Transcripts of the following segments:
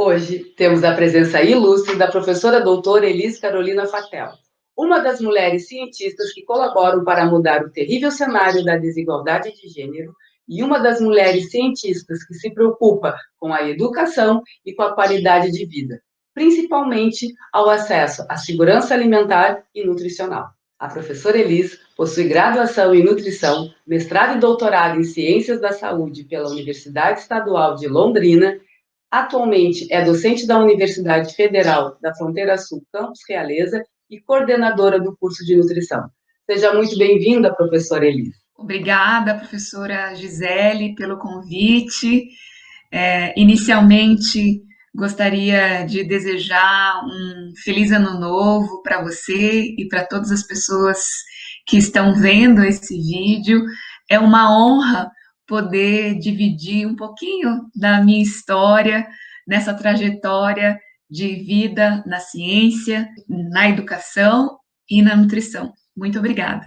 Hoje temos a presença ilustre da professora doutora Elis Carolina Fatel, uma das mulheres cientistas que colaboram para mudar o terrível cenário da desigualdade de gênero e uma das mulheres cientistas que se preocupa com a educação e com a qualidade de vida, principalmente ao acesso à segurança alimentar e nutricional. A professora Elis possui graduação em nutrição, mestrado e doutorado em ciências da saúde pela Universidade Estadual de Londrina. Atualmente é docente da Universidade Federal da Fronteira Sul, Campus Realeza, e coordenadora do curso de nutrição. Seja muito bem-vinda, professora Elis. Obrigada, professora Gisele, pelo convite. Inicialmente, gostaria de desejar um feliz ano novo para você e para todas as pessoas que estão vendo esse vídeo. É uma honra poder dividir um pouquinho da minha história nessa trajetória de vida na ciência, na educação e na nutrição. Muito obrigada.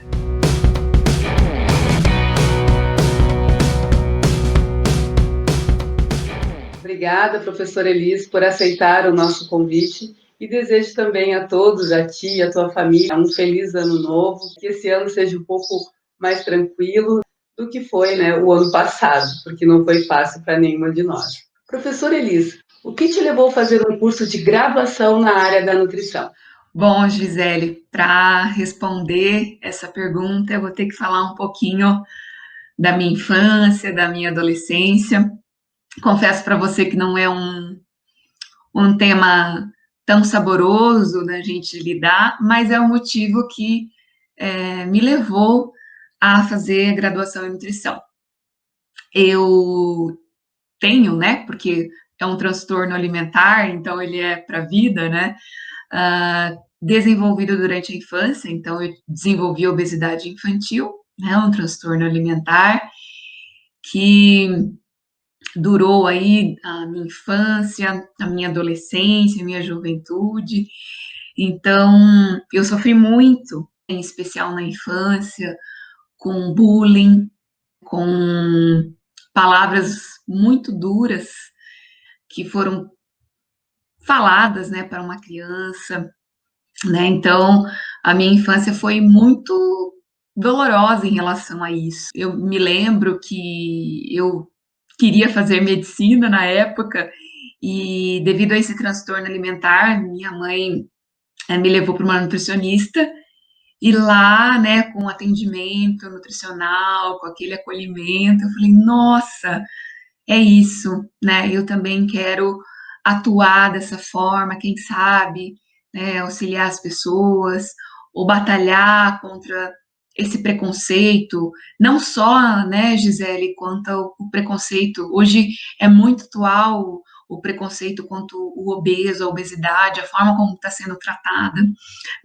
Obrigada, professora Elis, por aceitar o nosso convite e desejo também a todos, a ti e a tua família, um feliz ano novo, que esse ano seja um pouco mais tranquilo do que foi, o ano passado, porque não foi fácil para nenhuma de nós. Professora Elis, o que te levou a fazer um curso de graduação na área da nutrição? Bom, Gisele, para responder essa pergunta, eu vou ter que falar um pouquinho da minha infância, da minha adolescência. Confesso para você que não é um tema tão saboroso da gente lidar, mas é o motivo que me levou a fazer graduação em nutrição. Eu tenho, porque é um transtorno alimentar, então ele é para a vida, desenvolvido durante a infância, então eu desenvolvi obesidade infantil, um transtorno alimentar que durou aí a minha infância, a minha adolescência, a minha juventude. Então, eu sofri muito, em especial na infância, com bullying, com palavras muito duras que foram faladas, para uma criança, Então, a minha infância foi muito dolorosa em relação a isso. Eu me lembro que eu queria fazer medicina na época e, devido a esse transtorno alimentar, minha mãe me levou para uma nutricionista e lá, com atendimento nutricional, com aquele acolhimento, eu falei, nossa, é isso, Eu também quero atuar dessa forma, quem sabe, auxiliar as pessoas, ou batalhar contra esse preconceito, não só, Gisele, quanto o preconceito, hoje é muito atual o preconceito contra o obeso, a obesidade, a forma como está sendo tratada,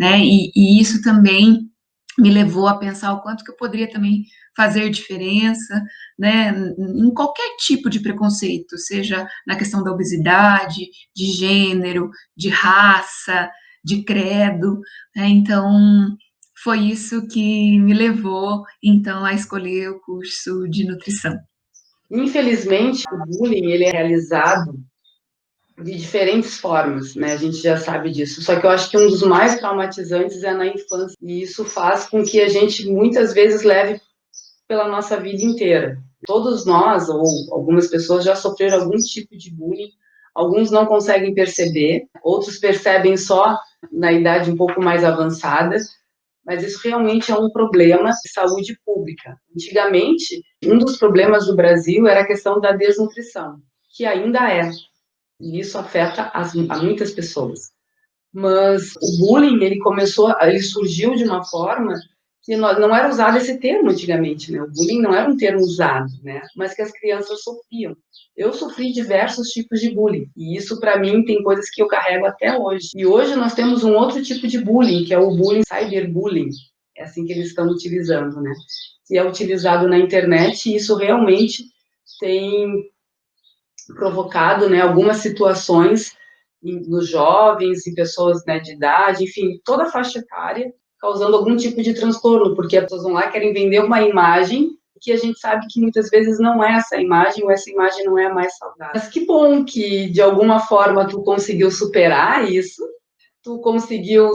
e isso também me levou a pensar o quanto que eu poderia também fazer diferença, em qualquer tipo de preconceito, seja na questão da obesidade, de gênero, de raça, de credo, Então, foi isso que me levou, então, a escolher o curso de nutrição. Infelizmente, o bullying ele é realizado de diferentes formas, A gente já sabe disso. Só que eu acho que um dos mais traumatizantes é na infância. E isso faz com que a gente, muitas vezes, leve pela nossa vida inteira. Todos nós, ou algumas pessoas, já sofreram algum tipo de bullying. Alguns não conseguem perceber, outros percebem só na idade um pouco mais avançada, mas isso realmente é um problema de saúde pública. Antigamente, um dos problemas do Brasil era a questão da desnutrição, que ainda é, e isso afeta a muitas pessoas. Mas o bullying, ele surgiu de uma forma que não era usado esse termo antigamente, O bullying não era um termo usado, Mas que as crianças sofriam. Eu sofri diversos tipos de bullying, e isso, para mim, tem coisas que eu carrego até hoje. E hoje nós temos um outro tipo de bullying, que é o bullying, cyberbullying, é assim que eles estão utilizando, Que é utilizado na internet, e isso realmente tem provocado, algumas situações nos jovens, em pessoas de idade, enfim, toda a faixa etária, causando algum tipo de transtorno, porque as pessoas vão lá e querem vender uma imagem que a gente sabe que muitas vezes não é essa imagem, ou essa imagem não é a mais saudável. Mas que bom que, de alguma forma, tu conseguiu superar isso, tu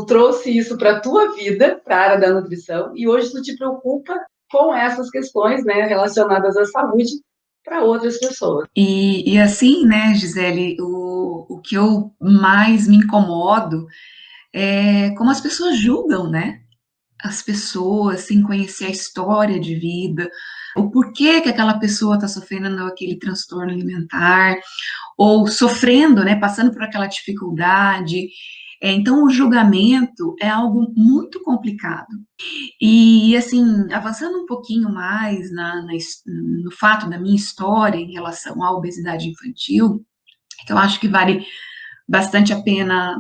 trouxe isso para a tua vida, para a área da nutrição, e hoje tu te preocupa com essas questões, né, relacionadas à saúde para outras pessoas. E assim, né, Gisele, o que eu mais me incomodo é como as pessoas julgam, né? As pessoas sem conhecer a história de vida, o porquê que aquela pessoa está sofrendo aquele transtorno alimentar, ou sofrendo, né, passando por aquela dificuldade. Então, o julgamento é algo muito complicado. E, assim, avançando um pouquinho mais no fato da minha história em relação à obesidade infantil, que eu acho que vale bastante a pena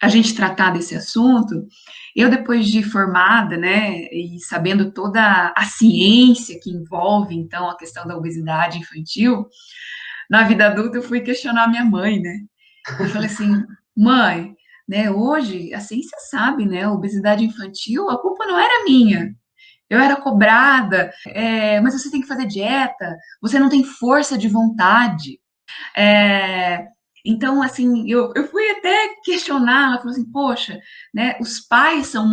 a gente tratar desse assunto. Eu, depois de formada, né, e sabendo toda a ciência que envolve, então, a questão da obesidade infantil, na vida adulta eu fui questionar minha mãe, né? Eu falei assim, mãe, né, hoje a ciência sabe, né, a obesidade infantil, a culpa não era minha. Eu era cobrada, mas você tem que fazer dieta, você não tem força de vontade. É, então, assim, eu fui até questionar, ela falou assim, poxa, né, os pais são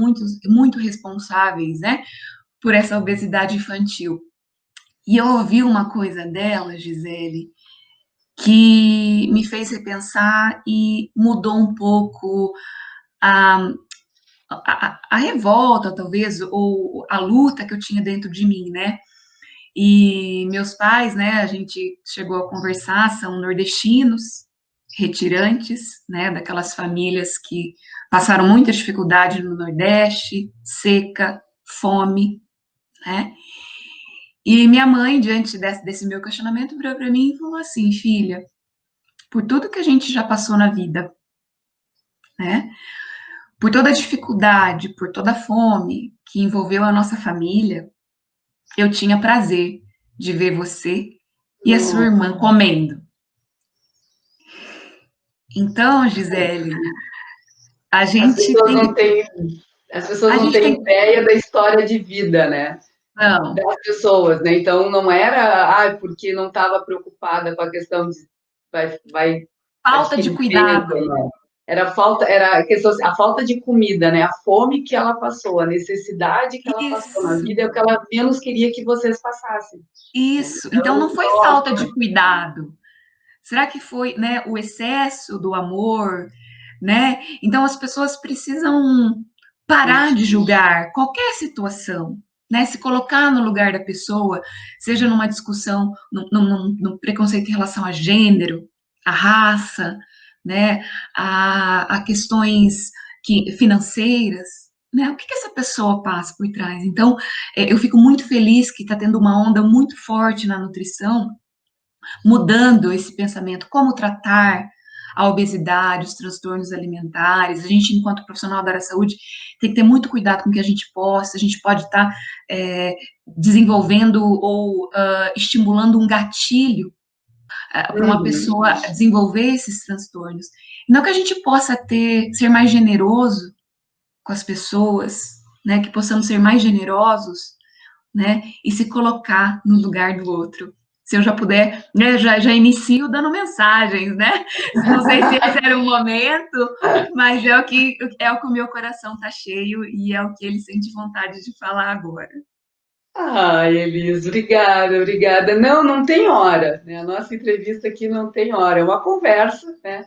muito responsáveis, né, por essa obesidade infantil. E eu ouvi uma coisa dela, Gisele, que me fez repensar e mudou um pouco a, a revolta, talvez, ou a luta que eu tinha dentro de mim, né? E meus pais, né, a gente chegou a conversar, são nordestinos, retirantes, né, daquelas famílias que passaram muita dificuldade no Nordeste, seca, fome, né? E minha mãe, diante desse meu questionamento, virou para mim e falou assim, filha, por tudo que a gente já passou na vida, né? Por toda a dificuldade, por toda a fome que envolveu a nossa família, eu tinha prazer de ver você e a sua irmã comendo. Então, Gisele, a As gente pessoas tem, não têm, as pessoas a não gente têm tem, ideia da história de vida, né? não, Das pessoas, né? Então não era, porque não estava preocupada com a questão de vai falta de adquirir peso, cuidado. não. Era a questão, a falta de comida, né? A fome que ela passou, a necessidade que ela passou na Isso, vida é o que ela menos queria que vocês passassem. Né? isso. Então Então, não foi falta nossa, de cuidado. Será que foi, né, o excesso do amor, né? Então as pessoas precisam parar de julgar qualquer situação, né? Se colocar no lugar da pessoa, seja numa discussão, no preconceito em relação a gênero, a raça, né? A questões financeiras. Né? O que essa pessoa passa por trás? Então, eu fico muito feliz que está tendo uma onda muito forte na nutrição, mudando esse pensamento, como tratar a obesidade, os transtornos alimentares. A gente, enquanto profissional da área da saúde, tem que ter muito cuidado com o que a gente posta. A gente pode estar desenvolvendo ou estimulando um gatilho para uma pessoa desenvolver esses transtornos. Não que a gente possa ser mais generoso com as pessoas, né, que possamos ser mais generosos, né, e se colocar no lugar do outro. Se eu já puder, né, já inicio dando mensagens, né? Não sei se esse era o momento, mas é o que o meu coração está cheio e é o que ele sente vontade de falar agora. ai, Elis, obrigada, obrigada. Não, não tem hora, né? A nossa entrevista aqui não tem hora, é uma conversa, né?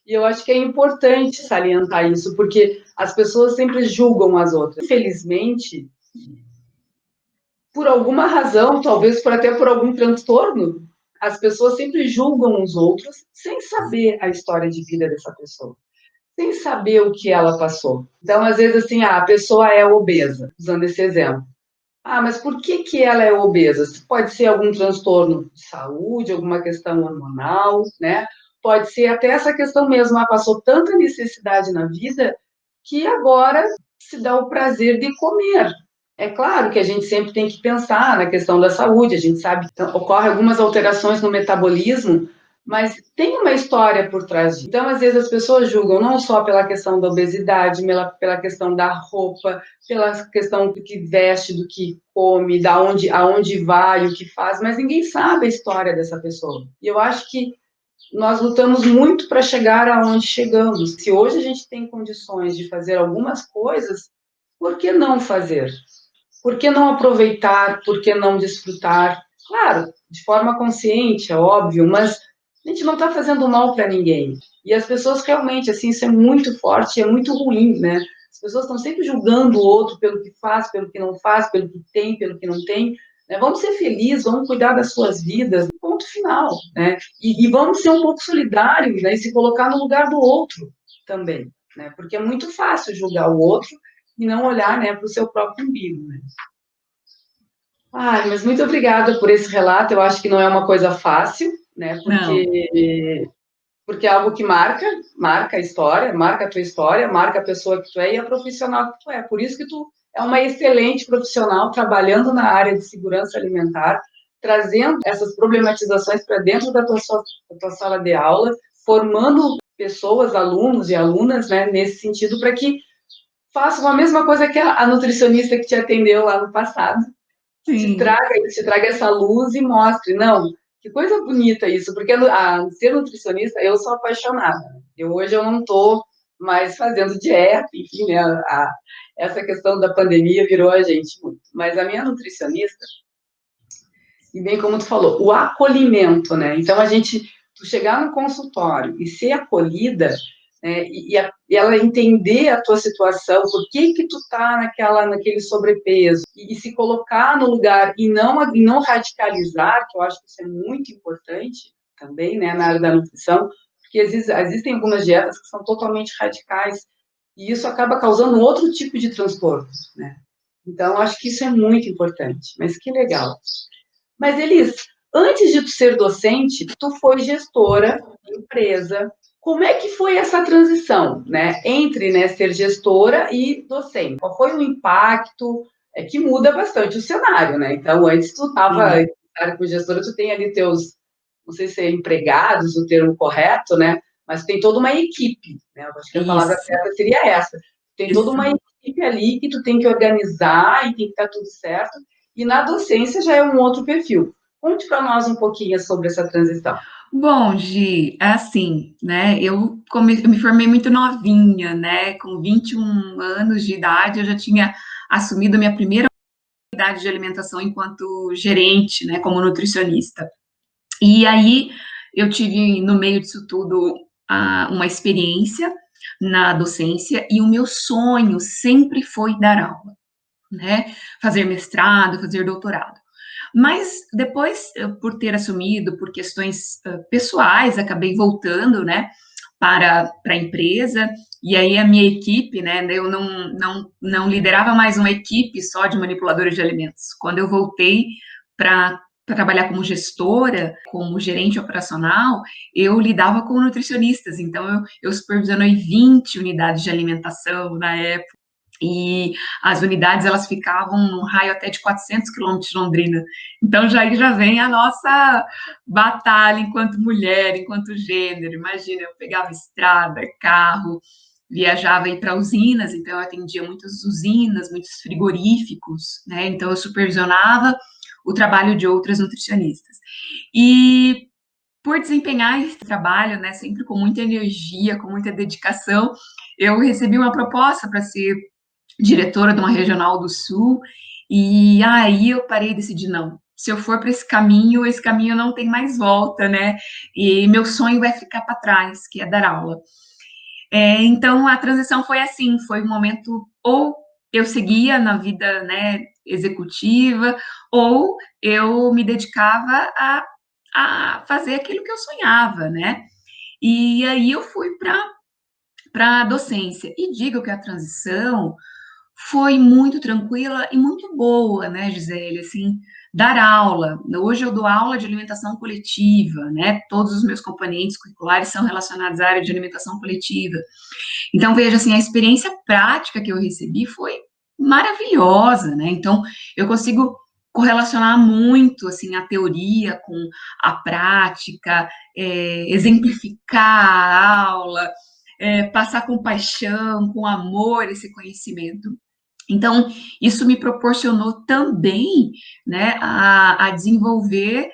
E eu acho que é importante salientar isso, porque as pessoas sempre julgam as outras. Infelizmente, por alguma razão, talvez até por algum transtorno, as pessoas sempre julgam os outros sem saber a história de vida dessa pessoa, sem saber o que ela passou. Então, às vezes, assim, a pessoa é obesa, usando esse exemplo. Ah, mas por que ela é obesa? Pode ser algum transtorno de saúde, alguma questão hormonal, né? Pode ser até essa questão mesmo, passou tanta necessidade na vida que agora se dá o prazer de comer. É claro que a gente sempre tem que pensar na questão da saúde, a gente sabe que ocorre algumas alterações no metabolismo, mas tem uma história por trás disso. Então, às vezes, as pessoas julgam não só pela questão da obesidade, pela questão da roupa, pela questão do que veste, do que come, aonde vai, o que faz, mas ninguém sabe a história dessa pessoa. E eu acho que nós lutamos muito para chegar aonde chegamos. Se hoje a gente tem condições de fazer algumas coisas, por que não fazer? Por que não aproveitar? Por que não desfrutar? Claro, de forma consciente, é óbvio, mas a gente não está fazendo mal para ninguém. E as pessoas realmente, assim, isso é muito forte, é muito ruim, né? As pessoas estão sempre julgando o outro pelo que faz, pelo que não faz, pelo que tem, pelo que não tem. Né? Vamos ser felizes, vamos cuidar das suas vidas, ponto final, né? E vamos ser um pouco solidários, né? E se colocar no lugar do outro também, né? Porque é muito fácil julgar o outro e não olhar, né, para o seu próprio umbigo, né? Ai, mas muito obrigada por esse relato. Eu acho que não é uma coisa fácil, né? Não. Porque é algo que marca a história, marca a tua história, marca a pessoa que tu é e a profissional que tu é. Por isso que tu é uma excelente profissional trabalhando na área de segurança alimentar, trazendo essas problematizações para dentro da tua sala de aula, formando pessoas, alunos e alunas, né, nesse sentido, para que façam a mesma coisa que a nutricionista que te atendeu lá no passado, Sim. te traga essa luz e mostre, não, que coisa bonita isso, porque ser nutricionista, eu sou apaixonada. Hoje eu não estou mais fazendo dieta, enfim, né, essa questão da pandemia virou a gente muito. Mas a minha nutricionista, e bem como tu falou, o acolhimento, né? Então, tu chegar no consultório e ser acolhida, né, e ela entender a tua situação, por que tu tá naquele sobrepeso, e se colocar no lugar e não radicalizar, que eu acho que isso é muito importante também, né, na área da nutrição, porque existem algumas dietas que são totalmente radicais, e isso acaba causando outro tipo de transtorno, né? Então, acho que isso é muito importante. Mas que legal. Mas, Elis, antes de tu ser docente, tu foi gestora de empresa. Como é que foi essa transição, né, entre, né, ser gestora e docente? Qual foi o impacto? É que muda bastante o cenário, né? Então, antes tu estava Sim. como gestora, tu tem ali teus, não sei se é empregados, o termo correto, né? Mas tem toda uma equipe, né? Eu acho que a palavra Isso, certa seria essa. Tem toda isso. uma equipe ali que tu tem que organizar e tem que estar tudo certo. E na docência já é um outro perfil. Conte para nós um pouquinho sobre essa transição. Bom, Gi, é assim, né? Eu me formei muito novinha, né? Com 21 anos de idade, eu já tinha assumido a minha primeira unidade de alimentação enquanto gerente, né? Como nutricionista. E aí eu tive, no meio disso tudo, uma experiência na docência, e o meu sonho sempre foi dar aula, né? Fazer mestrado, fazer doutorado. Mas depois, por ter assumido, por questões pessoais, acabei voltando, né, para a empresa, e aí a minha equipe, né, eu não liderava mais uma equipe só de manipuladores de alimentos. Quando eu voltei para trabalhar como gestora, como gerente operacional, eu lidava com nutricionistas, então eu supervisionei 20 unidades de alimentação na época, e as unidades, elas ficavam num raio até de 400 quilômetros de Londrina. Então, já vem a nossa batalha enquanto mulher, enquanto gênero. Imagina, eu pegava estrada, carro, viajava aí para usinas, então eu atendia muitas usinas, muitos frigoríficos, né? Então, eu supervisionava o trabalho de outras nutricionistas. E por desempenhar esse trabalho, né, sempre com muita energia, com muita dedicação, eu recebi uma proposta para ser diretora de uma regional do Sul, e aí eu parei e decidi, não, se eu for para esse caminho não tem mais volta, né, e meu sonho vai ficar para trás, que é dar aula. Então, a transição foi assim, foi um momento, ou eu seguia na vida, né, executiva, ou eu me dedicava a fazer aquilo que eu sonhava, né, e aí eu fui para a docência, e digo que a transição foi muito tranquila e muito boa, né, Gisele, assim, dar aula. Hoje eu dou aula de alimentação coletiva, né, todos os meus componentes curriculares são relacionados à área de alimentação coletiva. Então, veja, assim, a experiência prática que eu recebi foi maravilhosa, né, então eu consigo correlacionar muito, assim, a teoria com a prática, exemplificar a aula, passar com paixão, com amor esse conhecimento. Então, isso me proporcionou também, né, a desenvolver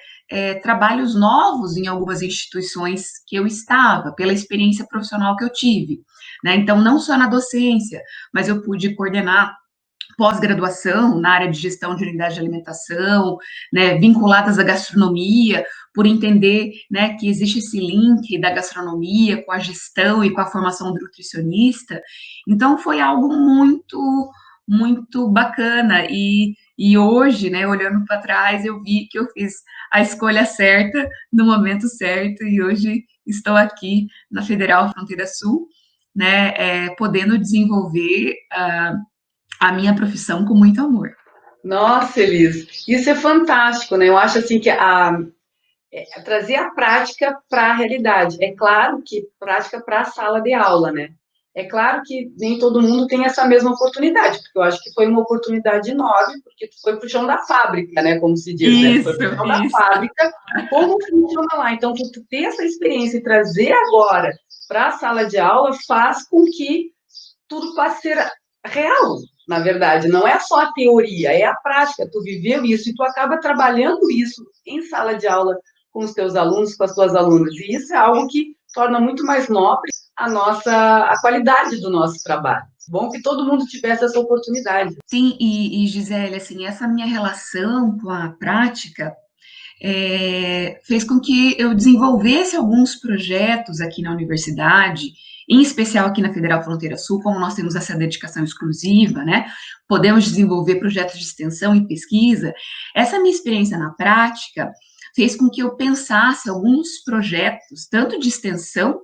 trabalhos novos em algumas instituições que eu estava, pela experiência profissional que eu tive, né? Então, não só na docência, mas eu pude coordenar pós-graduação na área de gestão de unidade de alimentação, né, vinculadas à gastronomia, por entender, né, que existe esse link da gastronomia com a gestão e com a formação do nutricionista. Então, foi algo muito, muito bacana. E hoje, né, olhando para trás, eu vi que eu fiz a escolha certa no momento certo, e hoje estou aqui na Federal Fronteira Sul, né, podendo desenvolver a minha profissão com muito amor. Nossa, Elis, isso é fantástico, né? Eu acho assim que trazer a prática para a realidade. É claro que prática para a sala de aula, né? É claro que nem todo mundo tem essa mesma oportunidade, porque eu acho que foi uma oportunidade enorme, porque tu foi para o chão da fábrica, né? Como se diz, né? Tu foi para o chão da Isso. fábrica e como funciona lá. Então, tu ter essa experiência e trazer agora para a sala de aula faz com que tudo passe a ser real, na verdade. Não é só a teoria, é a prática. Tu viveu isso e tu acaba trabalhando isso em sala de aula com os teus alunos, com as tuas alunas. E isso é algo que torna muito mais nobre a qualidade do nosso trabalho. Bom que todo mundo tivesse essa oportunidade. Sim, e Gisele, assim, essa minha relação com a prática fez com que eu desenvolvesse alguns projetos aqui na universidade, em especial aqui na Federal Fronteira Sul, como nós temos essa dedicação exclusiva, né? Podemos desenvolver projetos de extensão e pesquisa. Essa minha experiência na prática fez com que eu pensasse alguns projetos, tanto de extensão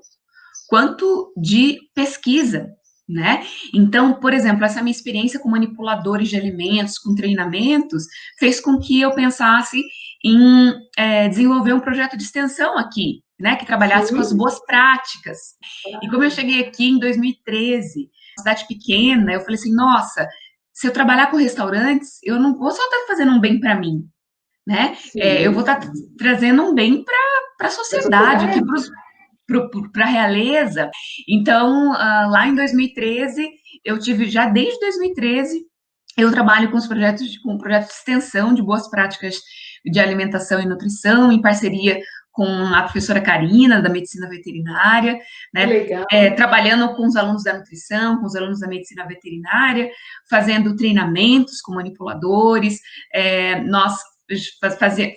quanto de pesquisa, né? Então, por exemplo, essa minha experiência com manipuladores de alimentos, com treinamentos, fez com que eu pensasse em desenvolver um projeto de extensão aqui, né, que trabalhasse com as boas práticas. E como eu cheguei aqui em 2013, uma cidade pequena, eu falei assim, nossa, se eu trabalhar com restaurantes, eu não vou só estar fazendo um bem para mim, né? Eu vou estar trazendo um bem para a sociedade, aqui para a realeza. Então, lá em 2013, eu tive, já desde 2013, eu trabalho com projetos de extensão de boas práticas de alimentação e nutrição, em parceria com a professora Karina, da medicina veterinária, né? Trabalhando com os alunos da nutrição, com os alunos da medicina veterinária, fazendo treinamentos com manipuladores, nós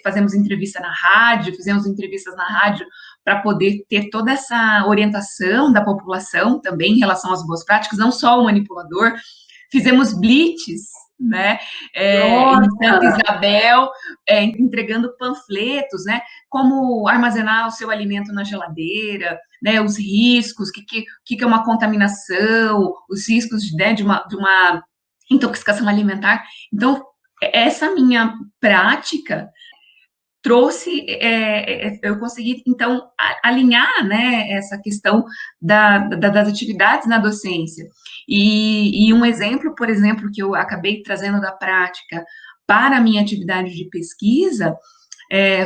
fazemos entrevista na rádio, fizemos entrevistas na rádio para poder ter toda essa orientação da população também em relação às boas práticas, não só o manipulador. Fizemos blitz, né, em Santa Isabel, entregando panfletos, né, como armazenar o seu alimento na geladeira, né, os riscos, o que é uma contaminação, os riscos, né, de uma intoxicação alimentar. Então, essa minha prática trouxe, eu consegui, então, alinhar, né, essa questão das atividades na docência. E um exemplo, por exemplo, que eu acabei trazendo da prática para a minha atividade de pesquisa,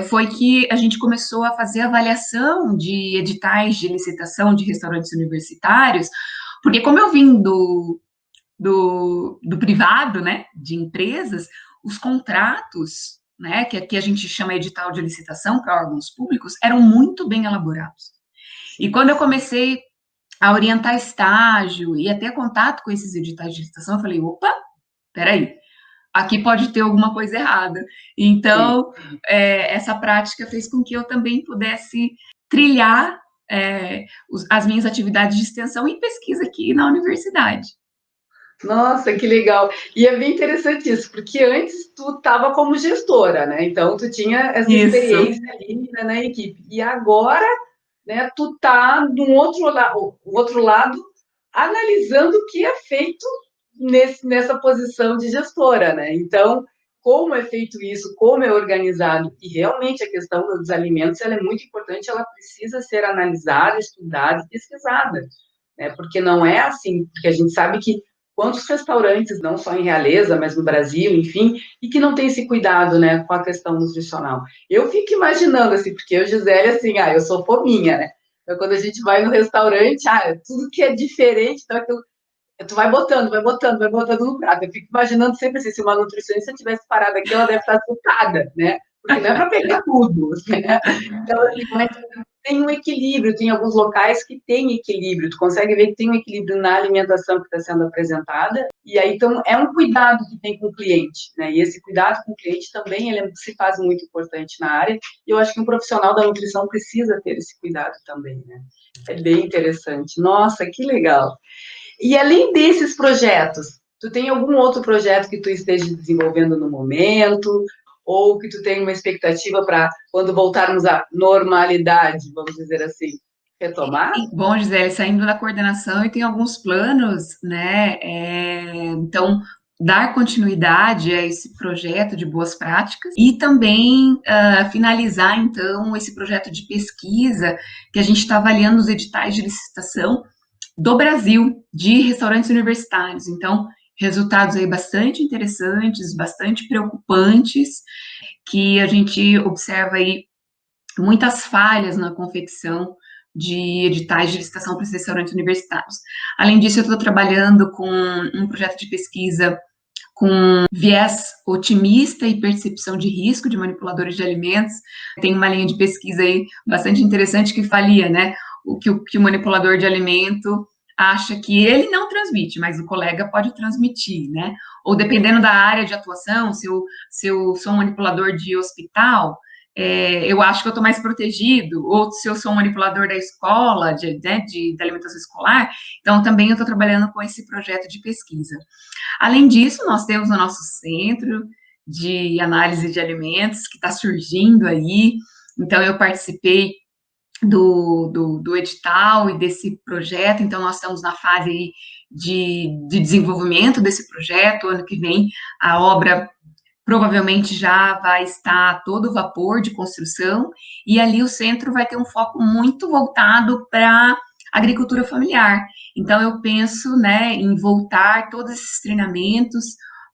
foi que a gente começou a fazer avaliação de editais de licitação de restaurantes universitários, porque como eu vim do privado, né, de empresas, os contratos, né, que aqui a gente chama edital de licitação para órgãos públicos, eram muito bem elaborados. E quando eu comecei a orientar estágio e até contato com esses editais de licitação, eu falei, opa, peraí, aqui pode ter alguma coisa errada. Então, essa prática fez com que eu também pudesse trilhar as minhas atividades de extensão e pesquisa aqui na universidade. Nossa, que legal. E é bem interessante isso, porque antes tu estava como gestora, né? Então tu tinha essa experiência ali, né, na equipe. E agora, né, tu tá do outro lado, analisando o que é feito nessa posição de gestora, né? Então, como é feito isso, como é organizado, e realmente a questão dos alimentos, ela é muito importante, ela precisa ser analisada, estudada, pesquisada, né? Porque não é assim, porque a gente sabe que quantos restaurantes, não só em Realeza, mas no Brasil, enfim, e que não tem esse cuidado, né, com a questão nutricional. Eu fico imaginando, assim, porque eu, Gisele, assim, eu sou fominha, né? Então, quando a gente vai no restaurante, tudo que é diferente, então tu vai botando no prato. Eu fico imaginando sempre assim, se uma nutricionista tivesse parado aqui, ela deve estar assustada, né? Porque não é para pegar tudo, né? Então, assim, mas tem um equilíbrio, tem alguns locais que tem equilíbrio, tu consegue ver que tem um equilíbrio na alimentação que está sendo apresentada, e aí, então, é um cuidado que tem com o cliente, né? E esse cuidado com o cliente também, ele se faz muito importante na área, e eu acho que um profissional da nutrição precisa ter esse cuidado também, né? É bem interessante. Nossa, que legal! E além desses projetos, tu tem algum outro projeto que tu esteja desenvolvendo no momento, ou que tu tenha uma expectativa para quando voltarmos à normalidade, vamos dizer assim, retomar? Bom, Gisele, saindo da coordenação, eu tenho alguns planos, né? Então, dar continuidade a esse projeto de boas práticas e também finalizar, então, esse projeto de pesquisa que a gente está avaliando os editais de licitação do Brasil de restaurantes universitários. Então, resultados aí bastante interessantes, bastante preocupantes, que a gente observa aí muitas falhas na confecção de editais de licitação para os restaurantes universitários. Além disso, eu estou trabalhando com um projeto de pesquisa com viés otimista e percepção de risco de manipuladores de alimentos. Tem uma linha de pesquisa aí bastante interessante que falia, né? Que o manipulador de alimento acha que ele não transmite, mas o colega pode transmitir, né? Ou dependendo da área de atuação, se eu sou um manipulador de hospital, eu acho que eu estou mais protegido, ou se eu sou um manipulador da escola, de alimentação escolar, então também eu estou trabalhando com esse projeto de pesquisa. Além disso, nós temos o nosso centro de análise de alimentos, que está surgindo aí, então eu participei do edital e desse projeto, então nós estamos na fase aí de desenvolvimento desse projeto. Ano que vem a obra provavelmente já vai estar a todo vapor de construção, e ali o centro vai ter um foco muito voltado para agricultura familiar. Então, eu penso, né, em voltar todos esses treinamentos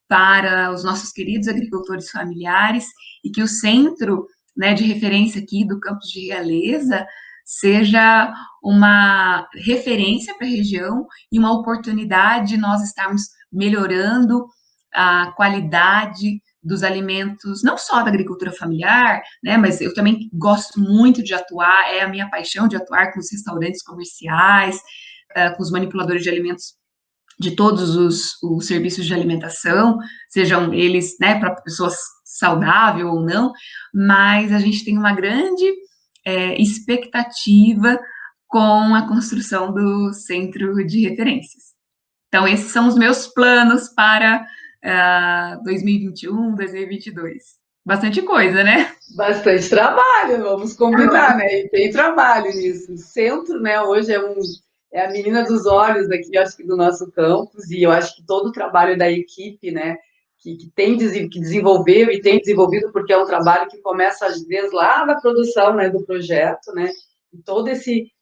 para os nossos queridos agricultores familiares, e que o centro, né, de referência aqui do campus de Realeza seja uma referência para a região e uma oportunidade de nós estarmos melhorando a qualidade dos alimentos, não só da agricultura familiar, né, mas eu também gosto muito de atuar, é a minha paixão de atuar com os restaurantes comerciais, com os manipuladores de alimentos de todos os serviços de alimentação, sejam eles, né, para pessoas saudável ou não, mas a gente tem uma grande expectativa com a construção do centro de referências. Então, esses são os meus planos para 2021, 2022. Bastante coisa, né? Bastante trabalho, vamos combinar, né? E tem trabalho nisso. O centro, né, hoje é a menina dos olhos aqui, acho que do nosso campus, e eu acho que todo o trabalho da equipe, né, que desenvolveu e tem desenvolvido, porque é um trabalho que começa desde lá da produção, né, do projeto, né, e toda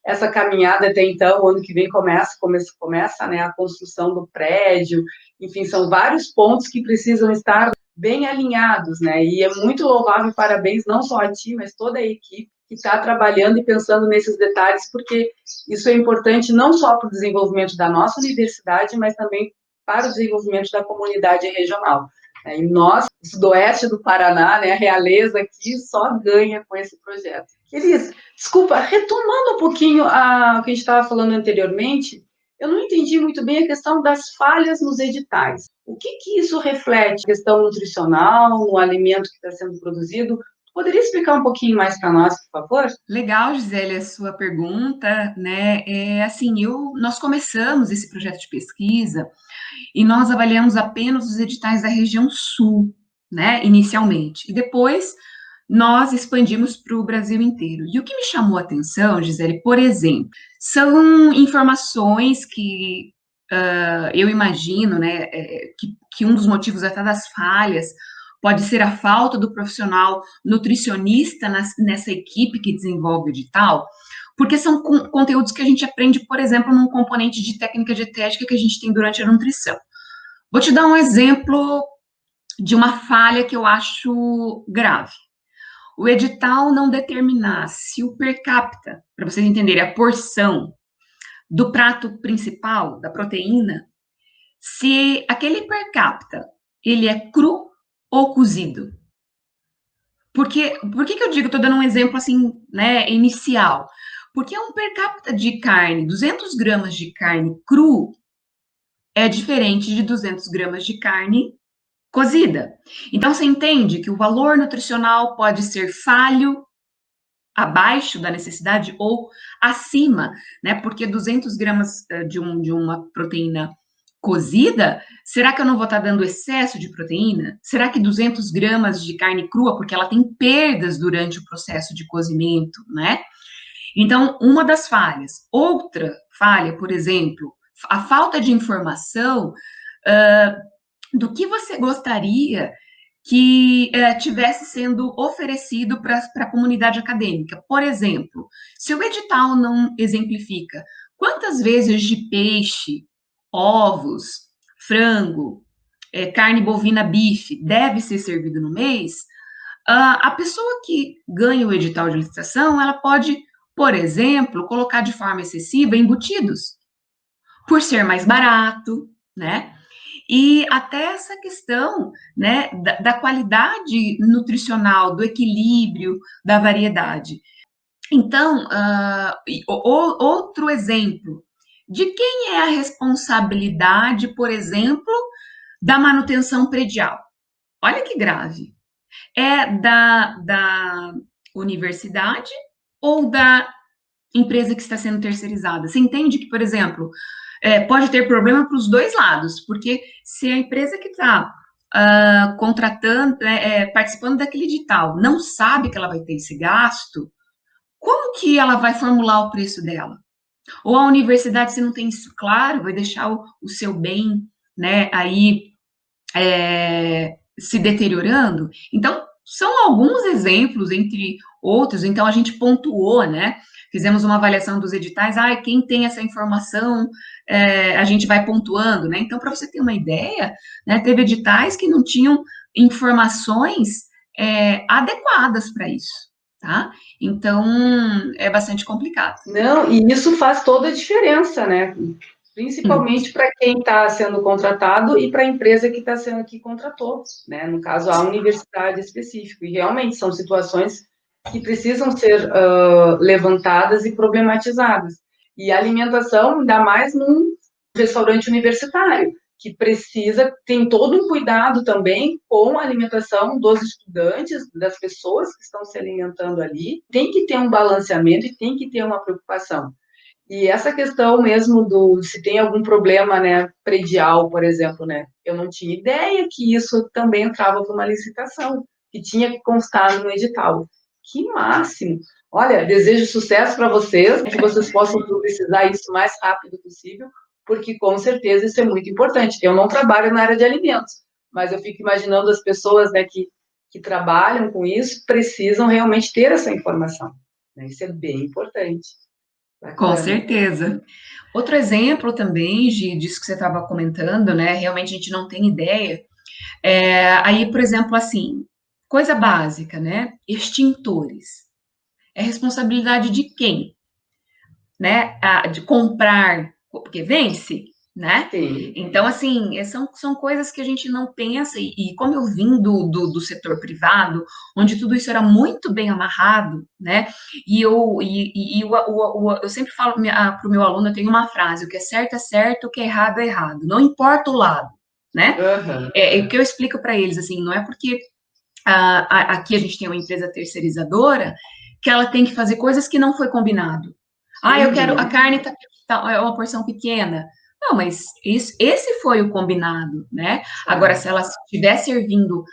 essa caminhada até então, o ano que vem começa, né, a construção do prédio, enfim, são vários pontos que precisam estar bem alinhados, né, e é muito louvável, parabéns não só a ti, mas toda a equipe que está trabalhando e pensando nesses detalhes, porque isso é importante não só para o desenvolvimento da nossa universidade, mas também para o desenvolvimento da comunidade regional. E nós, o sudoeste do Paraná, né, a Realeza aqui, só ganha com esse projeto. Elis, desculpa, retomando um pouquinho o que a gente estava falando anteriormente, eu não entendi muito bem a questão das falhas nos editais. O que isso reflete? Questão nutricional, no alimento que está sendo produzido? Poderia explicar um pouquinho mais para nós, por favor? Legal, Gisele, a sua pergunta, né? Nós começamos esse projeto de pesquisa e nós avaliamos apenas os editais da região sul, né, inicialmente. E depois nós expandimos para o Brasil inteiro. E o que me chamou a atenção, Gisele, por exemplo, são informações que eu imagino, né, que um dos motivos até das falhas pode ser a falta do profissional nutricionista nessa equipe que desenvolve o edital, porque são conteúdos que a gente aprende, por exemplo, num componente de técnica dietética que a gente tem durante a nutrição. Vou te dar um exemplo de uma falha que eu acho grave. O edital não determinasse o per capita, para vocês entenderem, a porção do prato principal, da proteína, se aquele per capita, ele é cru ou cozido. Por que eu digo, estou dando um exemplo assim, né, inicial? Porque um per capita de carne, 200 gramas de carne cru, é diferente de 200 gramas de carne cozida. Então, você entende que o valor nutricional pode ser falho, abaixo da necessidade ou acima, né? Porque 200 gramas de uma proteína cozida, será que eu não vou estar dando excesso de proteína? Será que 200 gramas de carne crua, porque ela tem perdas durante o processo de cozimento, né? Então, uma das falhas. Outra falha, por exemplo, a falta de informação do que você gostaria que tivesse sendo oferecido para a comunidade acadêmica. Por exemplo, se o edital não exemplifica quantas vezes de peixe, ovos, frango, carne bovina, bife deve ser servido no mês, a pessoa que ganha o edital de licitação, ela pode, por exemplo, colocar de forma excessiva embutidos, por ser mais barato, né? E até essa questão, né, da qualidade nutricional, do equilíbrio, da variedade. Então, outro exemplo, de quem é a responsabilidade, por exemplo, da manutenção predial? Olha que grave. É da universidade ou da empresa que está sendo terceirizada? Você entende que, por exemplo, pode ter problema para os dois lados, porque se a empresa que está contratando, participando daquele edital, não sabe que ela vai ter esse gasto, como que ela vai formular o preço dela? Ou a universidade, se não tem isso claro, vai deixar o seu bem, né, aí se deteriorando? Então, são alguns exemplos, entre outros. Então, a gente pontuou, né? Fizemos uma avaliação dos editais. Quem tem essa informação, a gente vai pontuando, né? Então, para você ter uma ideia, né, teve editais que não tinham informações adequadas para isso, tá? Então, é bastante complicado. Não, e isso faz toda a diferença, né? Principalmente para quem está sendo contratado e para a empresa que está sendo que contratou, né? No caso, a universidade específica. E realmente são situações que precisam ser levantadas e problematizadas. E a alimentação, ainda mais num restaurante universitário, que tem todo um cuidado também com a alimentação dos estudantes, das pessoas que estão se alimentando ali. Tem que ter um balanceamento e tem que ter uma preocupação. E essa questão mesmo se tem algum problema, né, predial, por exemplo, né, eu não tinha ideia que isso também entrava para uma licitação, que tinha que constar no edital. Que máximo! Olha, desejo sucesso para vocês, que vocês possam publicizar isso o mais rápido possível, porque com certeza isso é muito importante. Eu não trabalho na área de alimentos, mas eu fico imaginando as pessoas, né, que trabalham com isso, precisam realmente ter essa informação, né? Isso é bem importante. Com Bacana. certeza. Outro exemplo também, disso que você estava comentando, né? Realmente a gente não tem ideia. Aí, por exemplo, assim, coisa básica, né? Extintores. É responsabilidade de quem? Né? De comprar, porque vence, né? Sim. Então, assim, são coisas que a gente não pensa, e como eu vim do setor privado, onde tudo isso era muito bem amarrado, né? E eu sempre falo para o meu aluno, eu tenho uma frase: o que é certo, o que é errado, não importa o lado, né? Uhum. O que eu explico para eles, assim, não é porque aqui a gente tem uma empresa terceirizadora que ela tem que fazer coisas que não foi combinado. Eu quero, a carne é uma porção pequena. Não, mas esse foi o combinado, né? Agora, se ela estiver servindo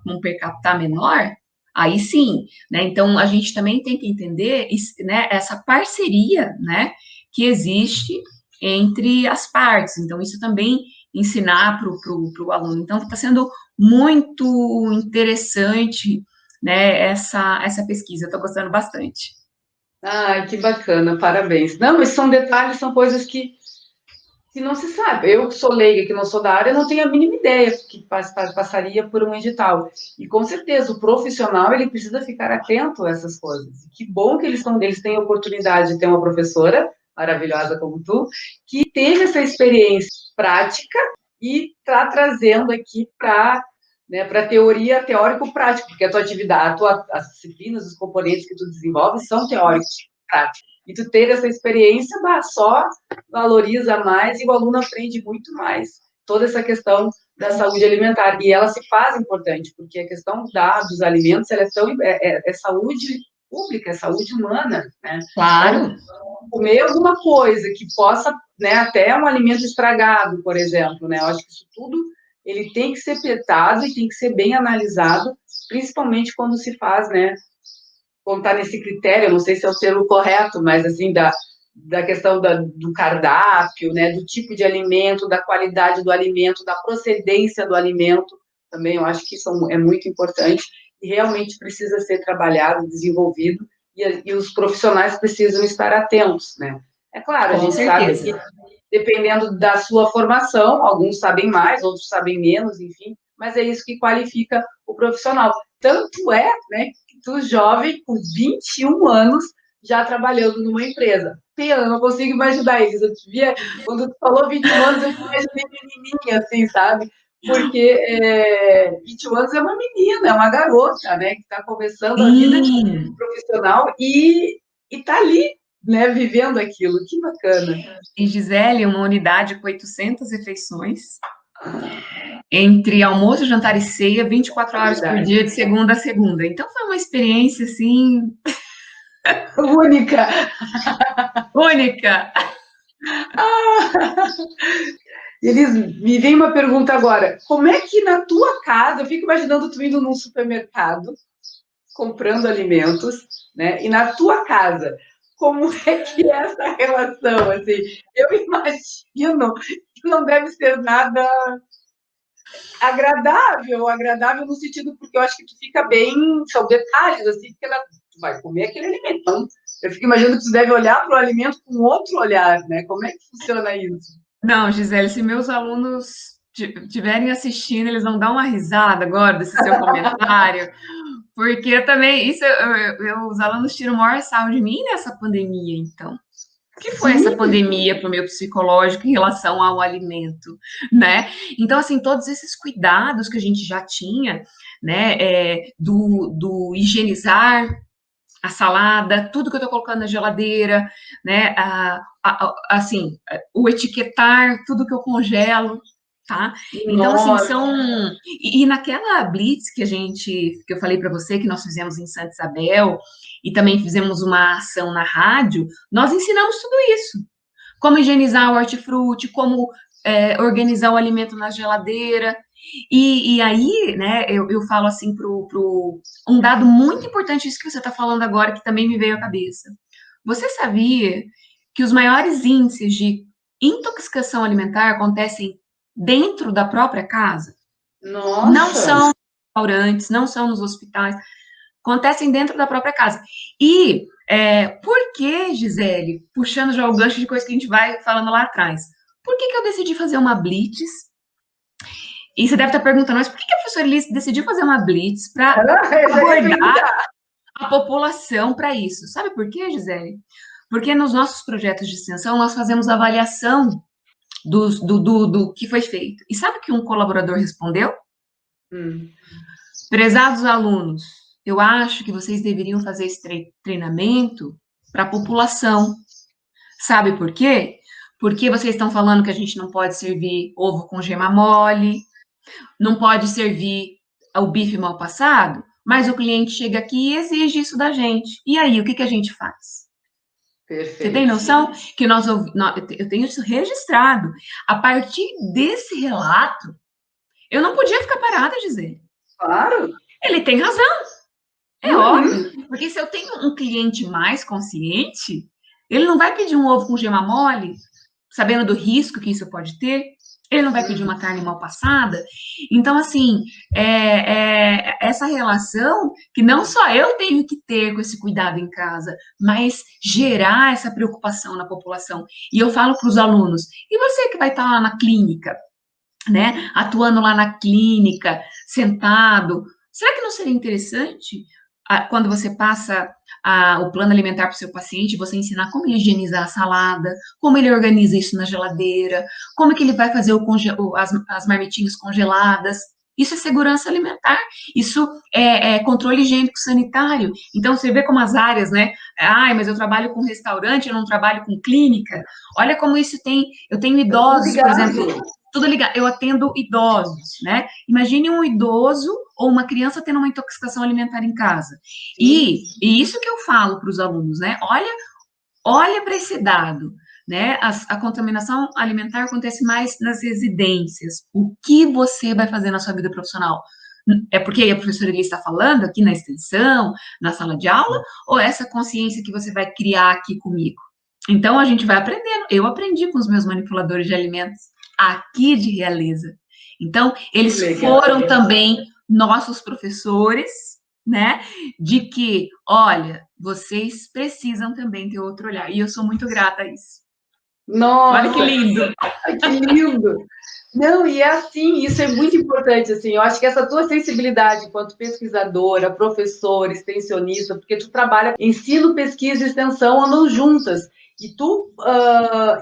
um per capita menor, aí sim, né? Então, a gente também tem que entender, né, essa parceria, né, que existe entre as partes. Então, isso também ensinar para o aluno. Então, está sendo muito interessante, né, essa pesquisa. Estou gostando bastante. Que bacana, parabéns. Não, mas são detalhes, são coisas que que não se sabe. Eu que sou leiga, que não sou da área, não tenho a mínima ideia que passaria por um edital. E com certeza o profissional ele precisa ficar atento a essas coisas. E que bom que eles têm a oportunidade de ter uma professora maravilhosa como tu, que teve essa experiência prática e está trazendo aqui para, né, para teoria teórico-prático, porque a tua atividade, as disciplinas, os componentes que tu desenvolve são teóricos práticos. E tu ter essa experiência, só valoriza mais e o aluno aprende muito mais toda essa questão da saúde alimentar. E ela se faz importante, porque a questão dos alimentos ela é saúde pública, é saúde humana, né? Claro. Então, comer alguma coisa que possa, né, até um alimento estragado, por exemplo, né? Eu acho que isso tudo ele tem que ser petado e tem que ser bem analisado, principalmente quando se faz, né, contar nesse critério, não sei se é o termo correto, mas assim, da questão do cardápio, né, do tipo de alimento, da qualidade do alimento, da procedência do alimento, também eu acho que isso é muito importante e realmente precisa ser trabalhado, desenvolvido, e os profissionais precisam estar atentos, né. É claro, a Com gente sabe certeza. que, dependendo da sua formação, alguns sabem mais, outros sabem menos, enfim, mas é isso que qualifica o profissional. Tanto é, né, que tu jovem, com 21 anos, já trabalhando numa empresa. Pena, eu não consigo imaginar isso. Eu te via, quando tu falou 21 anos, eu te imaginei menininha, assim, sabe? Porque 21 anos é uma menina, é uma garota, né, que está começando a vida Sim. profissional e está ali, né, vivendo aquilo. Que bacana. Em Gisele, uma unidade com 800 refeições, entre almoço, jantar e ceia, 24 horas por Verdade. dia, de segunda a segunda. Então, foi uma experiência, assim, Única. única. Eles me vem uma pergunta agora. Como é que na tua casa, eu fico imaginando tu indo num supermercado, comprando alimentos, né? E na tua casa, como é que é essa relação, assim? Eu imagino que não deve ser nada agradável no sentido, porque eu acho que tu fica bem, são detalhes, assim, porque tu vai comer aquele alimento. Então, eu fico imaginando que tu deve olhar para o alimento com outro olhar, né? Como é que funciona isso? Não, Gisele, se meus alunos estiverem assistindo, eles vão dar uma risada agora desse seu comentário, porque eu também, isso, os alunos tiram o maior sarro de mim nessa pandemia, então. O que foi essa Sim, pandemia para o meu psicológico em relação ao alimento, né? Então, assim, todos esses cuidados que a gente já tinha, né, do higienizar a salada, tudo que eu estou colocando na geladeira, né, assim, o etiquetar, tudo que eu congelo, tá? Então, assim, nossa, e naquela blitz que eu falei para você, que nós fizemos em Santa Isabel, e também fizemos uma ação na rádio, nós ensinamos tudo isso. Como higienizar o hortifruti, como organizar o alimento na geladeira. E aí, né, eu falo assim um dado muito importante, isso que você está falando agora, que também me veio à cabeça. Você sabia que os maiores índices de intoxicação alimentar acontecem dentro da própria casa? Não nossa, são nos restaurantes, não são nos hospitais, acontecem dentro da própria casa. E por que, Gisele, puxando já o gancho de coisa que a gente vai falando lá atrás, por que eu decidi fazer uma blitz? E você deve estar perguntando, mas por que a professora Elis decidiu fazer uma blitz para eu já ia abordar perguntar. a população para isso? Sabe por quê, Gisele? Porque nos nossos projetos de extensão nós fazemos avaliação do que foi feito. E sabe o que um colaborador respondeu? Hum. Prezados alunos, eu acho que vocês deveriam fazer esse treinamento para a população. Sabe por quê? Porque vocês estão falando que a gente não pode servir ovo com gema mole, não pode servir o bife mal passado, mas o cliente chega aqui e exige isso da gente. E aí, o que a gente faz? Você tem Perfeito. noção que eu tenho isso registrado. A partir desse relato, eu não podia ficar parada, dizer. Claro. Ele tem razão. É Uhum. óbvio, porque se eu tenho um cliente mais consciente, ele não vai pedir um ovo com gema mole, sabendo do risco que isso pode ter. ele não vai pedir uma carne mal passada. Então, assim, essa relação que não só eu tenho que ter com esse cuidado em casa, mas gerar essa preocupação na população. E eu falo para os alunos, e você que vai estar lá na clínica, né, atuando lá na clínica, sentado, será que não seria interessante, quando você passa o plano alimentar para o seu paciente, você ensinar como ele higienizar a salada, como ele organiza isso na geladeira, como que ele vai fazer as marmitinhas congeladas? Isso é segurança alimentar, isso é controle higiênico sanitário. Então, você vê como as áreas, né? Ai, mas eu trabalho com restaurante, eu não trabalho com clínica. Olha como isso tem. Eu tenho idosos, por exemplo, tudo ligado. Eu atendo idosos, né? Imagine um idoso ou uma criança tendo uma intoxicação alimentar em casa. E isso que eu falo para os alunos, né? Olha para esse dado, né? A contaminação alimentar acontece mais nas residências. O que você vai fazer na sua vida profissional? É porque a professora Eli está falando aqui na extensão, na sala de aula, ou essa consciência que você vai criar aqui comigo? Então, a gente vai aprendendo. Eu aprendi com os meus manipuladores de alimentos aqui de Realeza. Então, eles foram também nossos professores, né? De que, olha, vocês precisam também ter outro olhar. E eu sou muito grata a isso. Nossa! Olha que lindo! Que lindo! Não, e é assim, isso é muito importante, assim, eu acho que essa tua sensibilidade enquanto pesquisadora, professora, extensionista, porque tu trabalha, ensino, pesquisa e extensão andam juntas, e tu,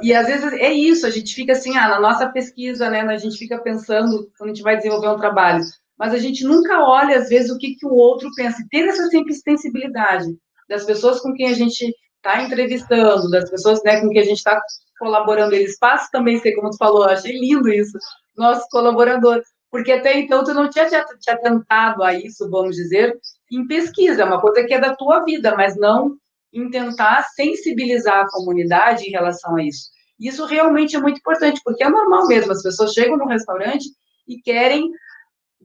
e às vezes é isso, a gente fica assim, na nossa pesquisa, né, a gente fica pensando quando a gente vai desenvolver um trabalho, mas a gente nunca olha, às vezes, o que o outro pensa, e ter essa sensibilidade das pessoas com quem a gente está entrevistando, das pessoas, né, com quem a gente está colaborando, eles passam também ser, como tu falou, eu achei lindo isso, nosso colaborador, porque até então tu não tinha te atentado a isso, vamos dizer, em pesquisa, é uma coisa que é da tua vida, mas não em tentar sensibilizar a comunidade em relação a isso. Isso realmente é muito importante, porque é normal mesmo, as pessoas chegam no restaurante e querem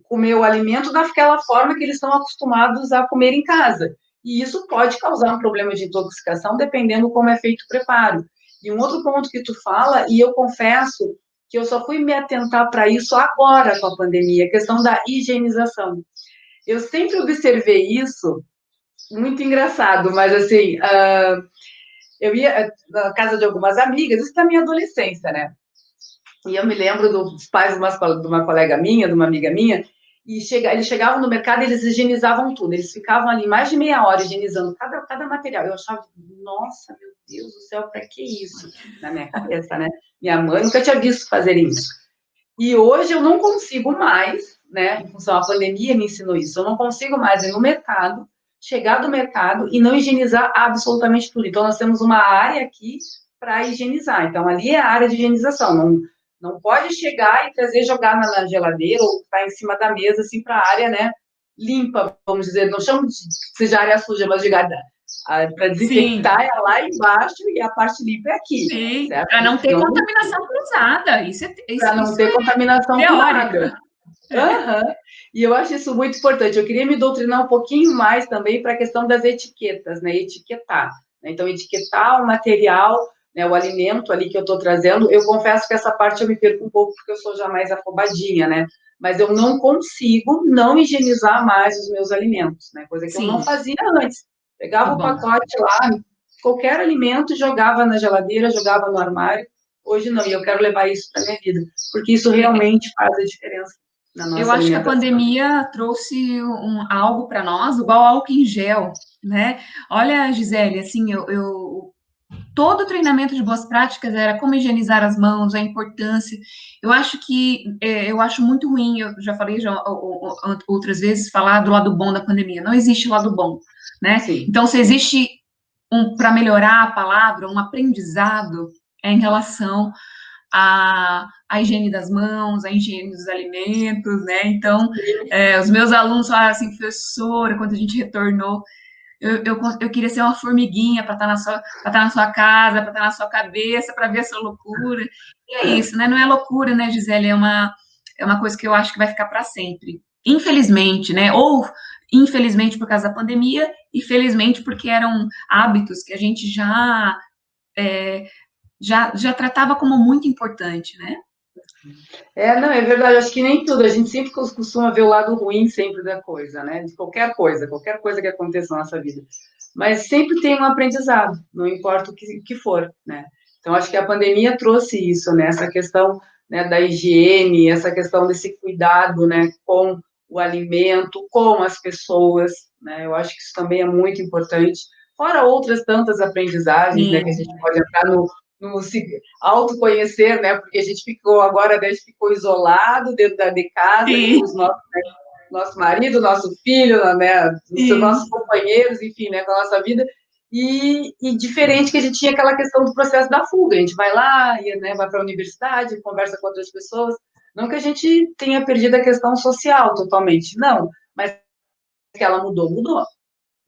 comer o alimento daquela forma que eles estão acostumados a comer em casa, e isso pode causar um problema de intoxicação, dependendo como é feito o preparo. E um outro ponto que tu fala, e eu confesso que eu só fui me atentar para isso agora com a pandemia, a questão da higienização. Eu sempre observei isso, muito engraçado, mas assim, eu ia na casa de algumas amigas, isso na minha adolescência, né? E eu me lembro dos pais de uma colega minha, de uma amiga minha, e eles chegavam no mercado e eles higienizavam tudo. Eles ficavam ali mais de meia hora higienizando cada material. Eu achava, nossa, meu Deus do céu, para que isso? Na minha cabeça, né? Minha mãe nunca tinha visto fazerem isso. E hoje eu não consigo mais, né? Em função da pandemia me ensinou isso. Eu não consigo mais ir no mercado, chegar do mercado e não higienizar absolutamente tudo. Então, nós temos uma área aqui para higienizar. Então, ali é a área de higienização. Não pode chegar e trazer, jogar na geladeira ou estar em cima da mesa, assim, para a área, né, limpa, vamos dizer. Não chamo de que seja área suja, mas para desinfectar é lá embaixo e a parte limpa é aqui. Sim, para não ter contaminação cruzada. Para não ter contaminação cruzada. E eu acho isso muito importante. Eu queria me doutrinar um pouquinho mais também para a questão das etiquetas, né? Etiquetar. Então, etiquetar o material, né, o alimento ali que eu estou trazendo. Eu confesso que essa parte eu me perco um pouco, porque eu sou já mais afobadinha, né? Mas eu não consigo não higienizar mais os meus alimentos, né? Coisa que eu não fazia antes. Pegava o pacote lá, qualquer alimento, jogava na geladeira, jogava no armário. Hoje não, e eu quero levar isso para a minha vida, porque isso realmente faz a diferença na nossa Eu acho que a pandemia trouxe algo para nós, igual álcool em gel, né? Olha, Gisele, assim, todo treinamento de boas práticas era como higienizar as mãos, a importância. Eu acho eu acho muito ruim, eu já falei outras vezes, falar do lado bom da pandemia. Não existe lado bom, né? Sim. Então, se existe para melhorar a palavra, um aprendizado em relação à higiene das mãos, à higiene dos alimentos, né? Então, os meus alunos falaram assim, professora, quando a gente retornou, eu queria ser uma formiguinha para estar na sua casa, para estar na sua cabeça, para ver essa loucura. E é isso, né? Não é loucura, né, Gisele? É uma coisa que eu acho que vai ficar para sempre. Infelizmente, né? Ou infelizmente por causa da pandemia, e felizmente porque eram hábitos que a gente já tratava como muito importante, né? Não, é verdade, acho que nem tudo, a gente sempre costuma ver o lado ruim sempre da coisa, né? De qualquer coisa que aconteça na nossa vida. Mas sempre tem um aprendizado, não importa o que for, né? Então, acho que a pandemia trouxe isso, né? Essa questão, né, da higiene, essa questão desse cuidado, né, com o alimento, com as pessoas, né? Eu acho que isso também é muito importante. Fora outras tantas aprendizagens, né, que a Sim, gente pode entrar no autoconhecer, né? Porque a gente ficou agora, né, a gente ficou isolado dentro de casa com sim, os nosso marido, nosso filho, né, os nossos sim, companheiros, enfim, né, com a nossa vida. E diferente que a gente tinha aquela questão do processo da fuga, a gente vai lá, né, vai para a universidade, conversa com outras pessoas. Não que a gente tenha perdido a questão social totalmente, não, mas que ela mudou,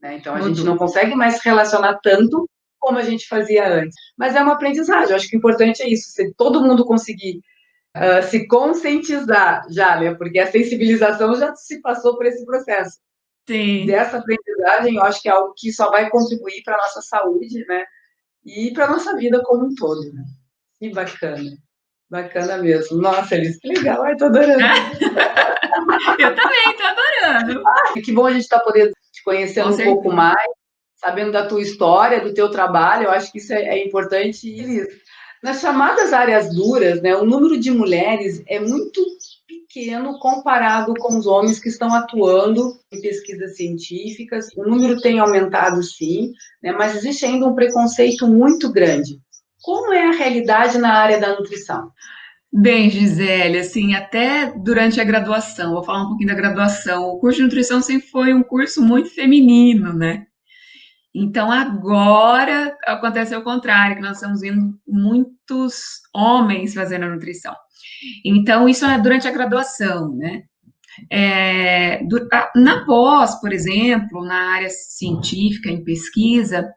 né? Então a gente não mudou. consegue mais se relacionar tanto como a gente fazia antes. Mas é uma aprendizagem, eu acho que o importante é isso, se todo mundo conseguir se conscientizar já, né? Porque a sensibilização já se passou por esse processo. Sim. Dessa aprendizagem, eu acho que é algo que só vai contribuir para a nossa saúde, né? E para a nossa vida como um todo. Né? Que bacana. Bacana mesmo. Nossa, Elis, que legal. Ai, tô adorando. Eu também tô adorando. Que bom a gente estar podendo te Com conhecendo um pouco certeza. mais, sabendo da tua história, do teu trabalho. Eu acho que isso é importante. Elis, nas chamadas áreas duras, né, o número de mulheres é muito pequeno comparado com os homens que estão atuando em pesquisas científicas. O número tem aumentado, sim, né, mas existe ainda um preconceito muito grande. Como é a realidade na área da nutrição? Bem, Gisele, assim, até durante a graduação, vou falar um pouquinho da graduação. O curso de nutrição sempre foi um curso muito feminino, né? Então agora acontece o contrário, que nós estamos vendo muitos homens fazendo a nutrição. Então, isso é durante a graduação, né? Na pós, por exemplo, na área científica, em pesquisa,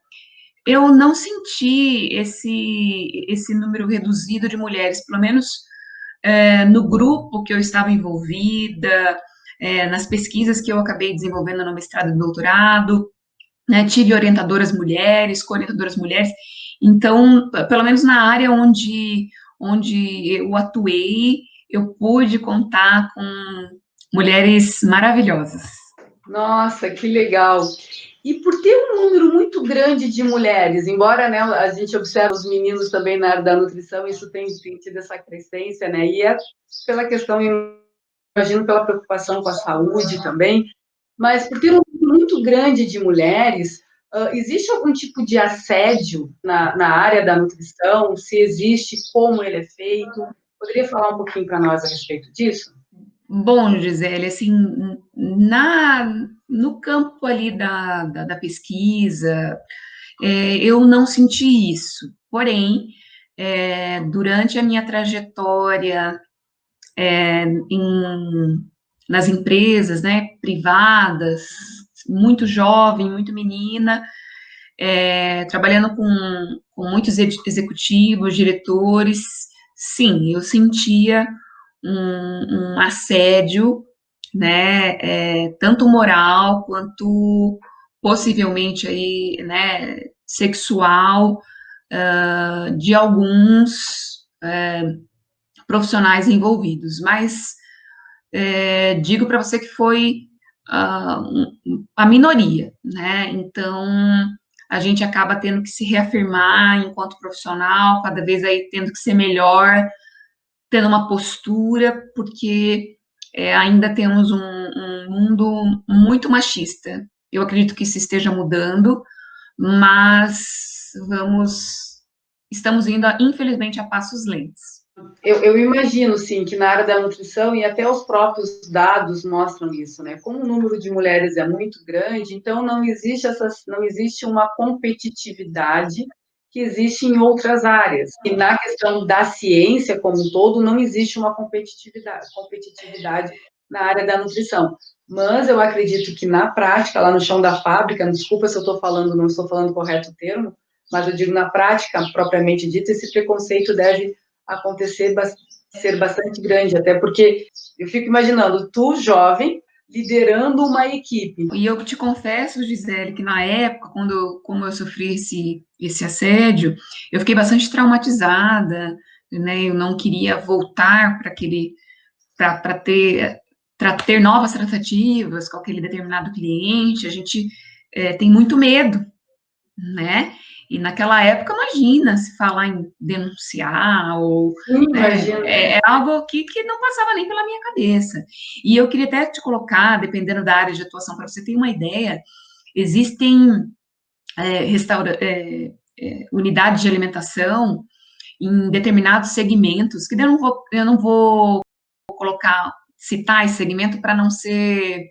eu não senti esse número reduzido de mulheres, pelo menos no grupo que eu estava envolvida, nas pesquisas que eu acabei desenvolvendo no mestrado e doutorado, né, tive orientadoras mulheres, co-orientadoras mulheres, então, pelo menos na área onde eu atuei, eu pude contar com mulheres maravilhosas. Nossa, que legal. E por ter um número muito grande de mulheres, embora, né, a gente observe os meninos também na área da nutrição, isso tem tido essa crescência, né? E é pela questão, imagino, pela preocupação com a saúde também, mas por ter um número muito grande de mulheres, existe algum tipo de assédio na área da nutrição? Se existe, como ele é feito? Poderia falar um pouquinho para nós a respeito disso? Bom, Gisele, assim, no campo ali da pesquisa, eu não senti isso. Porém, durante a minha trajetória nas empresas, né, privadas, muito jovem, muito menina, trabalhando com muitos executivos, diretores, sim, eu sentia um assédio, né, tanto moral quanto possivelmente aí, né, sexual, de alguns profissionais envolvidos, mas digo para você que foi a minoria, né? Então a gente acaba tendo que se reafirmar enquanto profissional, cada vez aí tendo que ser melhor, tendo uma postura, porque ainda temos um mundo muito machista. Eu acredito que isso esteja mudando, mas estamos indo, infelizmente, a passos lentos. Eu imagino, sim, que na área da nutrição e até os próprios dados mostram isso, né? Como o número de mulheres é muito grande, então não existe uma competitividade que existe em outras áreas. E na questão da ciência como um todo, não existe uma competitividade na área da nutrição. Mas eu acredito que na prática, lá no chão da fábrica, desculpa se eu estou falando, não estou falando correto o termo, mas eu digo na prática propriamente dita, esse preconceito deve acontecer, ser bastante grande, até porque eu fico imaginando, tu jovem, liderando uma equipe. E eu te confesso, Gisele, que na época, como eu sofri esse assédio, eu fiquei bastante traumatizada, né? Eu não queria voltar para ter novas tratativas com aquele determinado cliente. A gente tem muito medo, né? E naquela época, imagina, se falar em denunciar, ou Sim, né, imagina. é algo que não passava nem pela minha cabeça. E eu queria até te colocar, dependendo da área de atuação, para você ter uma ideia, existem unidades de alimentação em determinados segmentos, que eu não vou colocar, citar esse segmento para não ser,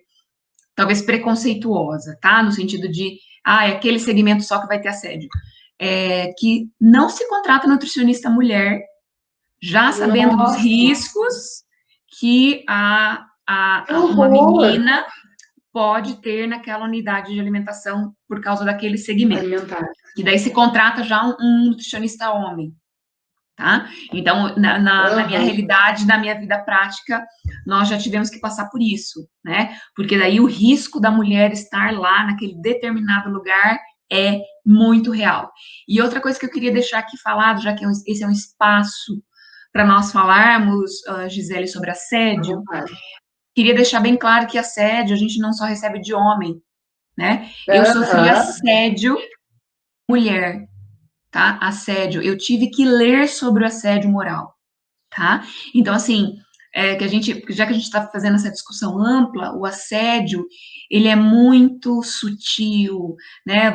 talvez, preconceituosa, tá? No sentido de, é aquele segmento só que vai ter assédio. Que não se contrata nutricionista mulher, já sabendo dos Nossa, riscos que que uma horror menina pode ter naquela unidade de alimentação por causa daquele segmento. alimentar. E daí se contrata já um nutricionista homem, tá? Então, na minha realidade, na minha vida prática, nós já tivemos que passar por isso, né? Porque daí o risco da mulher estar lá naquele determinado lugar é muito real. E outra coisa que eu queria deixar aqui falado, já que esse é um espaço para nós falarmos, Gisele, sobre assédio, queria deixar bem claro que assédio a gente não só recebe de homem, né? Eu sofri assédio mulher, tá? Assédio. Eu tive que ler sobre o assédio moral, tá? Então, assim, já que a gente está fazendo essa discussão ampla, o assédio, ele é muito sutil, né?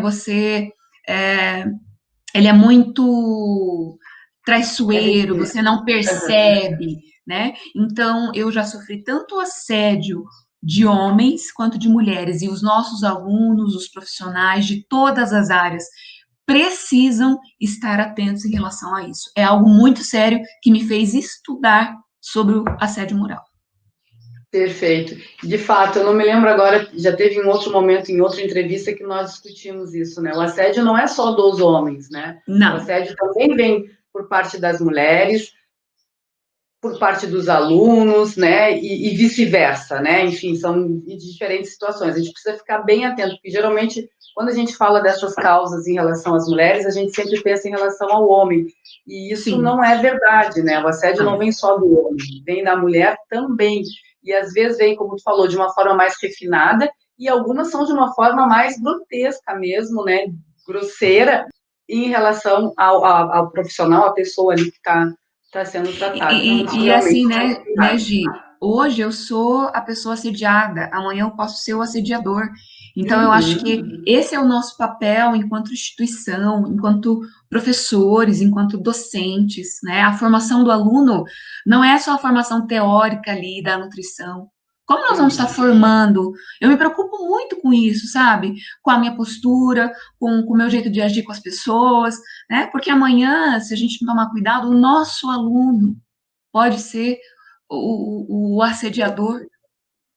Ele é muito traiçoeiro, você não percebe, né? Então, eu já sofri tanto assédio de homens quanto de mulheres, e os nossos alunos, os profissionais de todas as áreas, precisam estar atentos em relação a isso. É algo muito sério que me fez estudar sobre o assédio moral. Perfeito. De fato, eu não me lembro agora, já teve em outro momento, em outra entrevista, que nós discutimos isso, né? O assédio não é só dos homens, né? O Não. assédio também vem por parte das mulheres, por parte dos alunos, né? E vice-versa, né? Enfim, são diferentes situações. A gente precisa ficar bem atento, porque geralmente, quando a gente fala dessas causas em relação às mulheres, a gente sempre pensa em relação ao homem. E isso Sim. não é verdade, né? O assédio não vem só do homem, vem da mulher também. E às vezes vem, como tu falou, de uma forma mais refinada, e algumas são de uma forma mais grotesca mesmo, né? Grosseira, em relação ao profissional, a pessoa ali que está sendo tratada. Então, isso E realmente assim, é né, complicado. Gi? Hoje eu sou a pessoa assediada, amanhã eu posso ser o assediador. Então, eu acho que Uhum. esse é o nosso papel enquanto instituição, enquanto professores, enquanto docentes, né? A formação do aluno não é só a formação teórica ali da nutrição. Como nós vamos estar formando? Eu me preocupo muito com isso, sabe? Com a minha postura, com o meu jeito de agir com as pessoas, né? Porque amanhã, se a gente não tomar cuidado, o nosso aluno pode ser o assediador,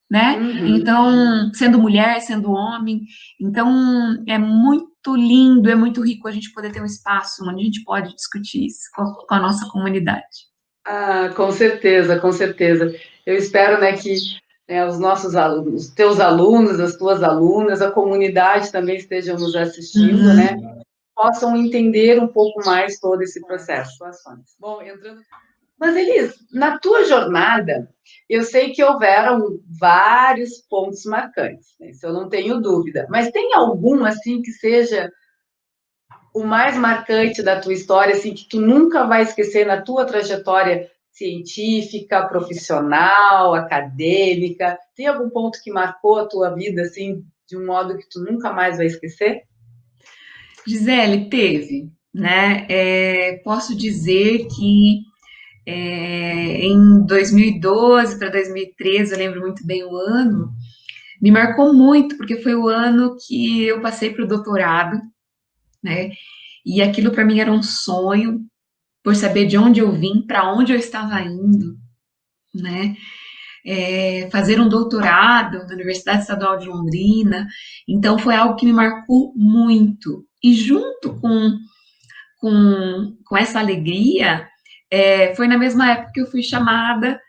né? Uhum. Então, sendo mulher, sendo homem. Então, é muito lindo, é muito rico a gente poder ter um espaço onde a gente pode discutir isso com a nossa comunidade. Ah, com certeza, com certeza. Eu espero, né, que os nossos alunos, os teus alunos, as tuas alunas, a comunidade também estejam nos assistindo, né, Uhum. possam entender um pouco mais todo esse processo. Bom, entrando. Mas, Elis, na tua jornada, eu sei que houveram vários pontos marcantes, né? Isso eu não tenho dúvida. Mas tem algum, assim, que seja o mais marcante da tua história, assim, que tu nunca vai esquecer na tua trajetória científica, profissional, acadêmica? Tem algum ponto que marcou a tua vida, assim, de um modo que tu nunca mais vai esquecer? Gisele, teve, né? Posso dizer que em 2012 para 2013, eu lembro muito bem o ano, me marcou muito, porque foi o ano que eu passei para o doutorado, né? E aquilo para mim era um sonho, por saber de onde eu vim, para onde eu estava indo, né? Fazer um doutorado na Universidade Estadual de Londrina, então foi algo que me marcou muito. E junto com essa alegria, foi na mesma época que eu fui chamada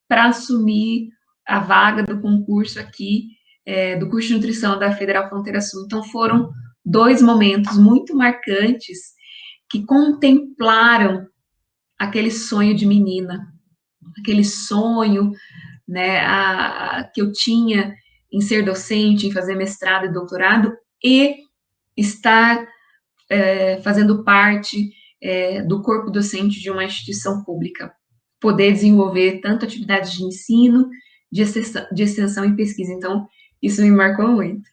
para assumir a vaga do concurso aqui, do curso de nutrição da Federal Fronteira Sul. Então, foram dois momentos muito marcantes que contemplaram aquele sonho de menina, aquele sonho, né, que eu tinha em ser docente, em fazer mestrado e doutorado, e estar fazendo parte do corpo docente de uma instituição pública, poder desenvolver tanto atividades de ensino, de extensão e pesquisa. Então, isso me marcou muito.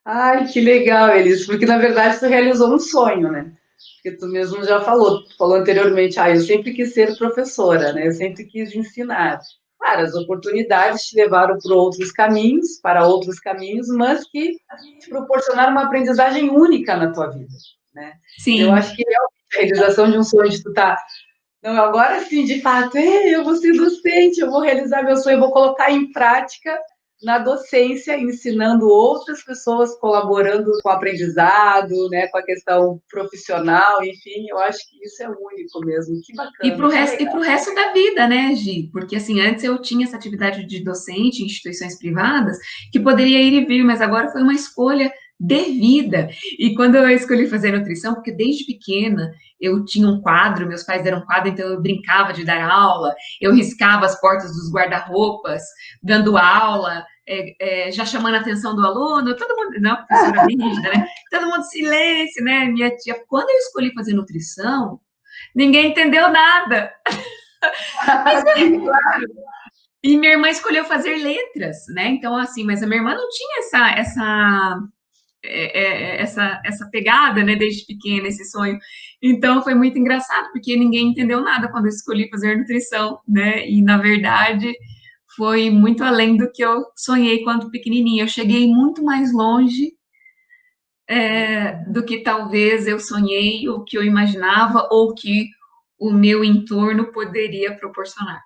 Ai, que legal, Elis, porque na verdade tu realizou um sonho, né? Porque tu mesmo já falou, tu falou anteriormente, eu sempre quis ser professora, né? Eu sempre quis ensinar. Claro, as oportunidades te levaram para outros caminhos, mas que te proporcionaram uma aprendizagem única na tua vida, né? Eu Sim, acho que realmente a realização de um sonho de tu tá, não, agora sim, de fato, eu vou ser docente, eu vou realizar meu sonho, eu vou colocar em prática na docência, ensinando outras pessoas, colaborando com o aprendizado, né, com a questão profissional, enfim, eu acho que isso é único mesmo. Que e bacana, para o que resto, e legal. pro resto da vida, né, Gi? Porque assim, antes eu tinha essa atividade de docente em instituições privadas que poderia ir e vir, mas agora foi uma escolha de vida. E quando eu escolhi fazer nutrição, porque desde pequena eu tinha um quadro, meus pais deram um quadro, então eu brincava de dar aula, eu riscava as portas dos guarda-roupas, dando aula, já chamando a atenção do aluno, todo mundo, não, professora bem rígida, né? Todo mundo silêncio, né? Minha tia, quando eu escolhi fazer nutrição, ninguém entendeu nada. Sim, claro. E minha irmã escolheu fazer letras, né? Então, assim, mas a minha irmã não tinha essa pegada, né, desde pequena, esse sonho. Então, foi muito engraçado, porque ninguém entendeu nada quando eu escolhi fazer nutrição, né? E, na verdade, foi muito além do que eu sonhei quando pequenininha. Eu cheguei muito mais longe do que talvez eu sonhei, ou que eu imaginava, ou que o meu entorno poderia proporcionar.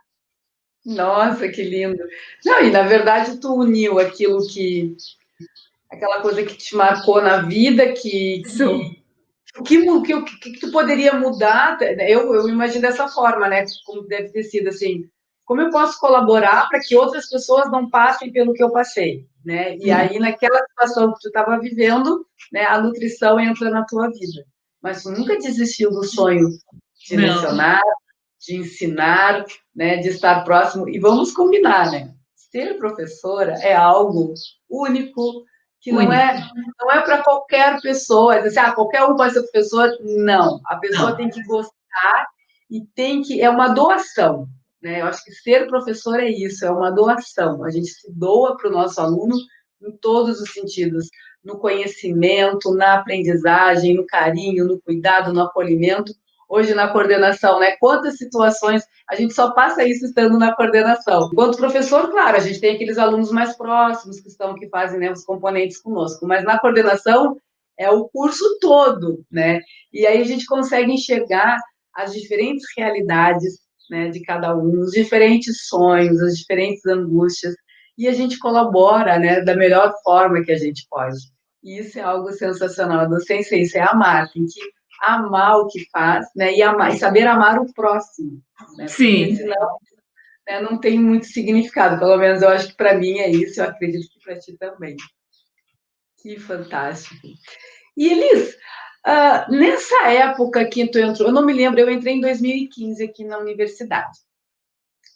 Nossa, que lindo. Não, e na verdade tu uniu aquela coisa que te marcou na vida, Isso. o que tu poderia mudar? Eu imagino dessa forma, né? Como deve ter sido assim. Como eu posso colaborar para que outras pessoas não passem pelo que eu passei, né? E Sim. aí, naquela situação que tu estava vivendo, né, a nutrição entra na tua vida. Mas tu nunca desistiu do sonho de Não. lecionar, de ensinar, né, de estar próximo. E vamos combinar, né? Ser professora é algo único, que não Único. é, não é para qualquer pessoa. Dizer, qualquer um pode ser professor. Não. A pessoa Não. tem que gostar e tem que. É uma doação. Né? Eu acho que ser professor é isso, é uma doação. A gente se doa para o nosso aluno em todos os sentidos, no conhecimento, na aprendizagem, no carinho, no cuidado, no acolhimento. Hoje na coordenação, né? Quantas situações a gente só passa isso estando na coordenação. Enquanto professor, claro, a gente tem aqueles alunos mais próximos que fazem, né, os componentes conosco, mas na coordenação é o curso todo, né? E aí a gente consegue enxergar as diferentes realidades, né, de cada um, os diferentes sonhos, as diferentes angústias, e a gente colabora, né, da melhor forma que a gente pode. E isso é algo sensacional. A docência é isso, é amar, tem que amar o que faz, né, e saber amar o próximo, né, porque Sim. senão, né, não tem muito significado, pelo menos eu acho que para mim é isso, eu acredito que para ti também. Que fantástico. E Elis, nessa época que tu entrou, eu não me lembro, eu entrei em 2015 aqui na universidade.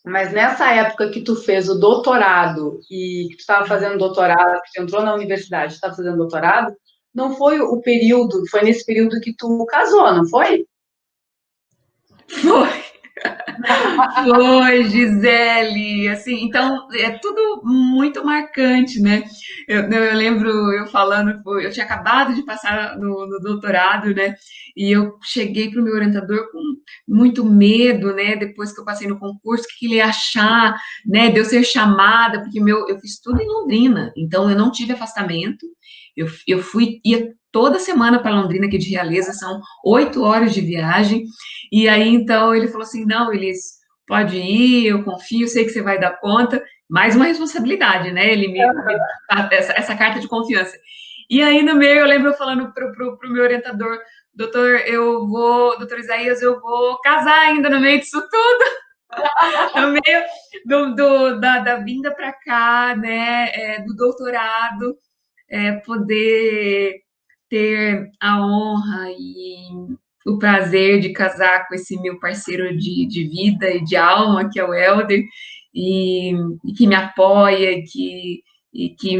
Mas nessa época que tu fez o doutorado e que tu estava fazendo doutorado, que tu entrou na universidade, estava fazendo doutorado, não foi o período, foi nesse período que tu casou, não foi? Foi. Foi, Gisele, assim, então é tudo muito marcante, né? Eu lembro eu falando, eu tinha acabado de passar no doutorado, né? E eu cheguei para o meu orientador com muito medo, né? Depois que eu passei no concurso, o que ele ia achar, né? De eu ser chamada, porque eu fiz tudo em Londrina, então eu não tive afastamento, ia toda semana para Londrina, aqui de Realeza, são 8 horas de viagem, e aí então ele falou assim: não, Elis, pode ir, eu confio, sei que você vai dar conta. Mais uma responsabilidade, né? Ele me essa carta de confiança. E aí, no meio, eu lembro eu falando pro meu orientador, doutor Isaías, eu vou casar ainda no meio disso tudo, no meio da vinda para cá, né, do doutorado, poder ter a honra o prazer de casar com esse meu parceiro de vida e de alma, que é o Helder, e que me apoia, e que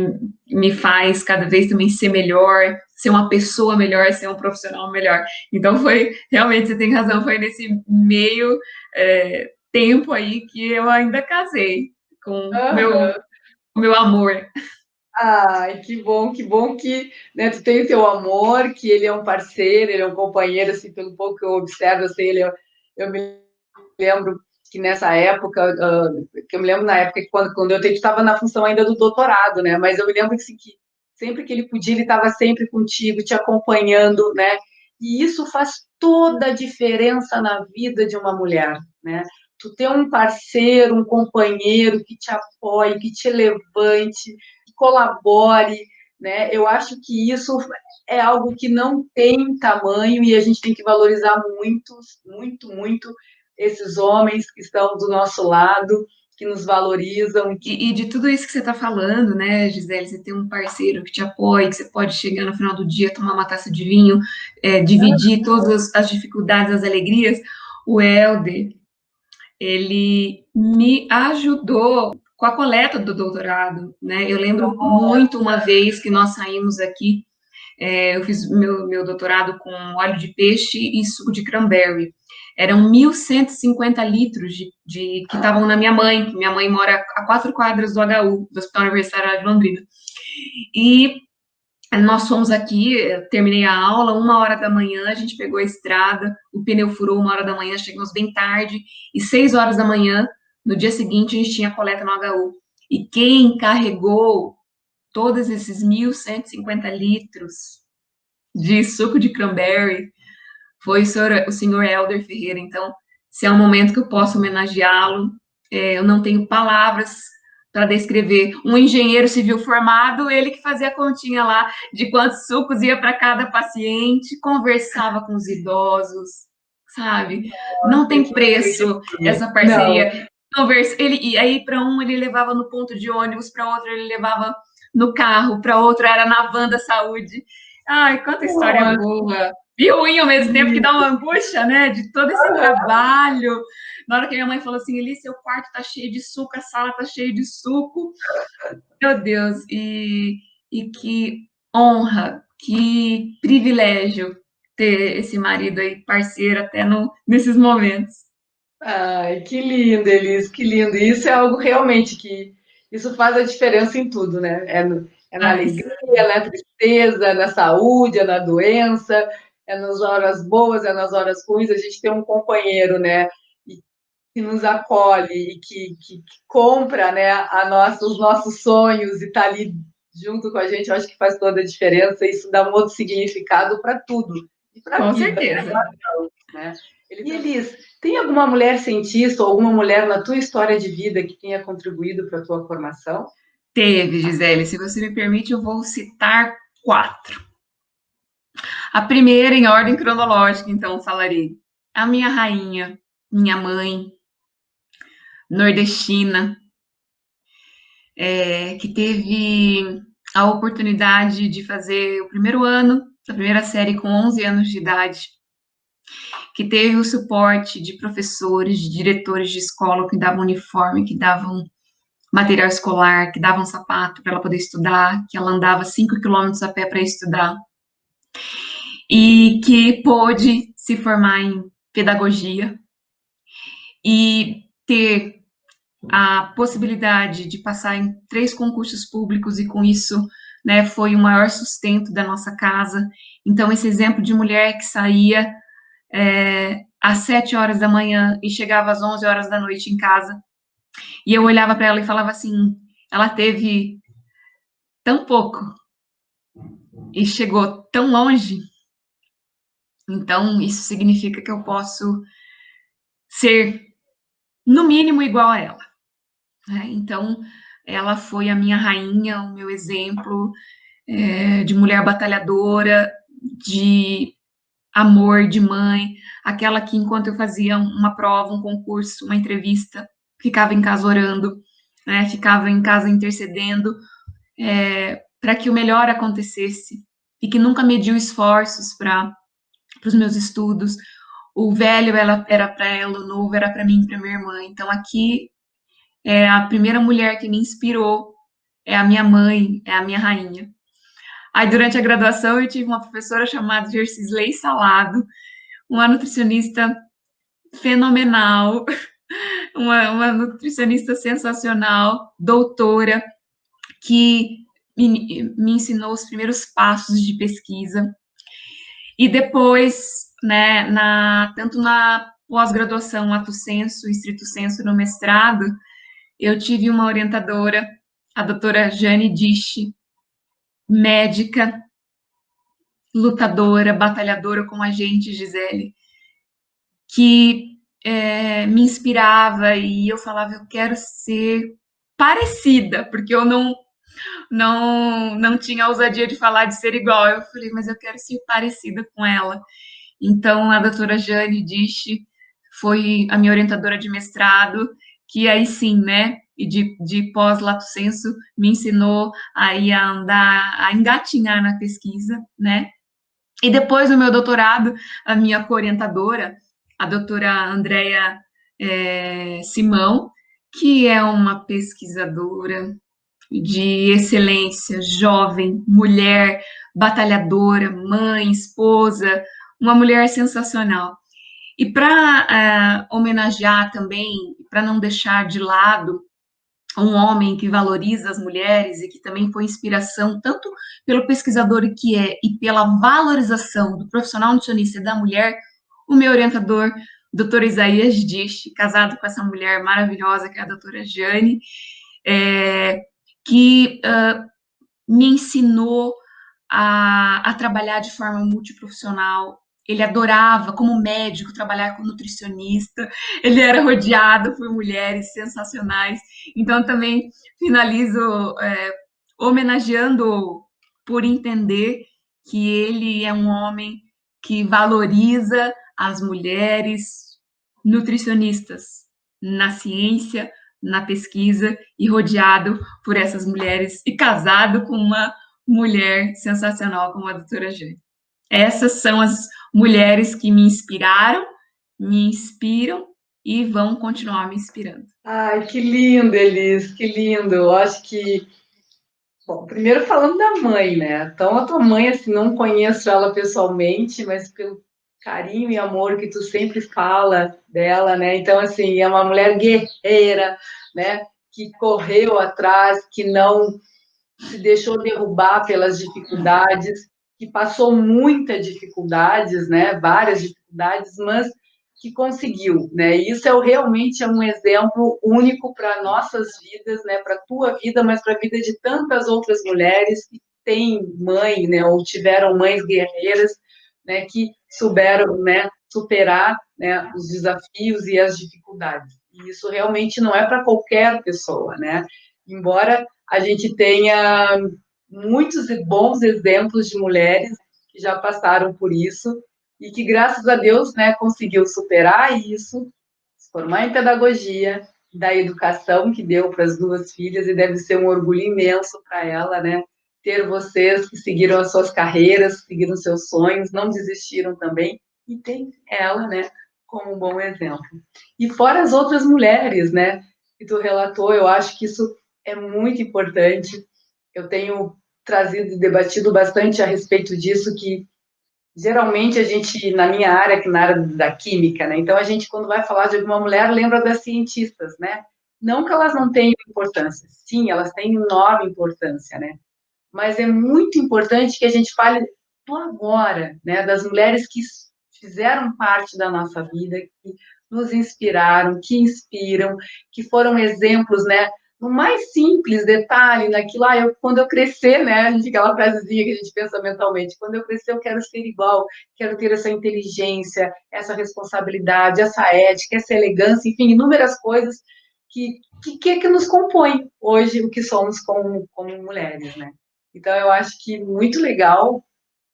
me faz cada vez também ser melhor, ser uma pessoa melhor, ser um profissional melhor. Então foi, realmente, você tem razão, foi nesse meio tempo aí que eu ainda casei com Aham. o meu amor. Ai, que bom que, né, tu tem o teu amor, que ele é um parceiro, ele é um companheiro, assim, pelo pouco que eu observo, assim, eu me lembro que nessa época, que eu me lembro na época que quando eu estava na função ainda do doutorado, né, mas eu me lembro assim, que sempre que ele podia, ele estava sempre contigo, te acompanhando, né, e isso faz toda a diferença na vida de uma mulher, né, tu ter um parceiro, um companheiro que te apoie, que te levante, que colabore, né, eu acho que isso é algo que não tem tamanho e a gente tem que valorizar muito, muito, muito esses homens que estão do nosso lado, que nos valorizam. E de tudo isso que você está falando, né, Gisele, você tem um parceiro que te apoia, que você pode chegar no final do dia, tomar uma taça de vinho, dividir todas as dificuldades, as alegrias. O Helder, ele me ajudou com a coleta do doutorado, né? Eu lembro muito uma vez que nós saímos aqui, eu fiz meu doutorado com óleo de peixe e suco de cranberry. Eram 1.150 litros que estavam na minha mãe, que minha mãe mora a 4 quadras do HU, do Hospital Universitário de Londrina. E nós fomos aqui, terminei a aula, 1 hora da manhã, a gente pegou a estrada, o pneu furou 1 hora da manhã, chegamos bem tarde, e 6 horas da manhã, no dia seguinte, a gente tinha coleta no HU. E quem carregou todos esses 1.150 litros de suco de cranberry foi o senhor Helder Ferreira. Então, se é um momento que eu posso homenageá-lo, eu não tenho palavras para descrever. Um engenheiro civil formado, ele que fazia a continha lá de quantos sucos ia para cada paciente, conversava com os idosos, sabe? Não tem preço essa Não, parceria. E aí para um ele levava no ponto de ônibus, para outro ele levava no carro, para outro era na van da saúde. Ai, quanta história boa! E ruim ao mesmo tempo, que dá uma angústia, né? De todo esse trabalho. Na hora que minha mãe falou assim, Eli, seu quarto tá cheio de suco, a sala tá cheia de suco. Meu Deus, e que honra, que privilégio ter esse marido aí, parceiro, até nesses momentos. ai, que lindo, Elis, que lindo. E isso é algo realmente que isso faz a diferença em tudo, né? É na Mas, alegria, é na tristeza, é na saúde, é na doença, é nas horas boas, é nas horas ruins. A gente tem um companheiro, né? E que nos acolhe e que compra, né, os nossos sonhos e está ali junto com a gente. Eu acho que faz toda a diferença. Isso dá um outro significado para tudo e para a com vida, certeza. né? E Elis, tem alguma mulher cientista ou alguma mulher na tua história de vida que tenha contribuído para a tua formação? Teve, Gisele. Se você me permite, eu vou citar 4. A primeira, em ordem cronológica, então, falarei. A minha rainha, minha mãe, nordestina, que teve a oportunidade de fazer o primeiro ano da primeira série com 11 anos de idade, que teve o suporte de professores, de diretores de escola que davam uniforme, que davam material escolar, que davam sapato para ela poder estudar, que ela andava 5 quilômetros a pé para estudar, e que pôde se formar em pedagogia e ter a possibilidade de passar em 3 concursos públicos e com isso, né, foi o maior sustento da nossa casa. Então, esse exemplo de mulher que saía às 7 horas da manhã e chegava às 11 horas da noite em casa, e eu olhava para ela e falava assim, ela teve tão pouco e chegou tão longe, então isso significa que eu posso ser, no mínimo, igual a ela. Né? Então, ela foi a minha rainha, o meu exemplo, de mulher batalhadora, de amor, de mãe, aquela que, enquanto eu fazia uma prova, um concurso, uma entrevista, ficava em casa orando, né, ficava em casa intercedendo, para que o melhor acontecesse, e que nunca mediu esforços para para os meus estudos. O velho era para ela, o novo era para mim e para minha irmã. Então, aqui, a primeira mulher que me inspirou é a minha mãe, é a minha rainha. Aí, durante a graduação, eu tive uma professora chamada Gercisley Salado, uma nutricionista fenomenal, uma nutricionista sensacional, doutora, que me ensinou os primeiros passos de pesquisa. E depois, né, tanto na pós-graduação, lato sensu, estrito sensu, no mestrado, eu tive uma orientadora, a doutora Jane Disch, médica, lutadora, batalhadora como a gente, Gisele, que me inspirava e eu falava, eu quero ser parecida, porque eu não tinha a ousadia de falar de ser igual. Eu falei, mas eu quero ser parecida com ela. Então, a doutora Jane Disch foi a minha orientadora de mestrado, que aí sim, né, e de pós-lato sensu, me ensinou aí a andar, a engatinhar na pesquisa, né. E depois, no meu doutorado, a minha co-orientadora, a doutora Andrea Simão, que é uma pesquisadora de excelência, jovem, mulher, batalhadora, mãe, esposa, uma mulher sensacional. E para homenagear também, para não deixar de lado um homem que valoriza as mulheres e que também foi inspiração tanto pelo pesquisador que é e pela valorização do profissional nutricionista e da mulher, o meu orientador, Dr. Isaías Disch, casado com essa mulher maravilhosa que é a doutora Jane, que me ensinou a trabalhar de forma multiprofissional. Ele adorava, como médico, trabalhar com nutricionista. Ele era rodeado por mulheres sensacionais. Então, também finalizo homenageando por entender que ele é um homem que valoriza as mulheres nutricionistas na ciência, na pesquisa e rodeado por essas mulheres e casado com uma mulher sensacional como a doutora Jane. Essas são as mulheres que me inspiraram, me inspiram e vão continuar me inspirando. Ai, que lindo, Elis, que lindo. Eu acho que, bom, primeiro falando da mãe, né? Então, a tua mãe, assim, não conheço ela pessoalmente, mas pelo carinho e amor que tu sempre fala dela, né? Então, assim, é uma mulher guerreira, né? Que correu atrás, que não se deixou derrubar pelas dificuldades, que passou muitas dificuldades, né? Várias dificuldades, mas que conseguiu, né? E isso realmente é um exemplo único para nossas vidas, né? Para a tua vida, mas para a vida de tantas outras mulheres que têm mãe, né? Ou tiveram mães guerreiras, né? Que souberam, né? Superar, né? Os desafios e as dificuldades. E isso realmente não é para qualquer pessoa, né? Embora a gente tenha muitos bons exemplos de mulheres que já passaram por isso e que, graças a Deus, né, conseguiu superar isso, se formar em pedagogia, da educação que deu para as duas filhas, e deve ser um orgulho imenso para ela, né, ter vocês que seguiram as suas carreiras, seguiram seus sonhos, não desistiram também, e tem ela, né, como um bom exemplo. E fora as outras mulheres, né, que tu relatou, eu acho que isso é muito importante. Eu tenho trazido e debatido bastante a respeito disso, que geralmente a gente, na minha área, que na área da química, né? Então a gente, quando vai falar de alguma mulher, lembra das cientistas, né? Não que elas não tenham importância, sim, elas têm enorme importância, né? Mas é muito importante que a gente fale do agora, né? Das mulheres que fizeram parte da nossa vida, que nos inspiraram, que inspiram, que foram exemplos, né? No mais simples detalhe, naquilo, quando eu crescer, né? A gente, aquela frasezinha que a gente pensa mentalmente, quando eu crescer eu quero ser igual, quero ter essa inteligência, essa responsabilidade, essa ética, essa elegância, enfim, inúmeras coisas que nos compõem hoje o que somos como mulheres, né? Então, eu acho que muito legal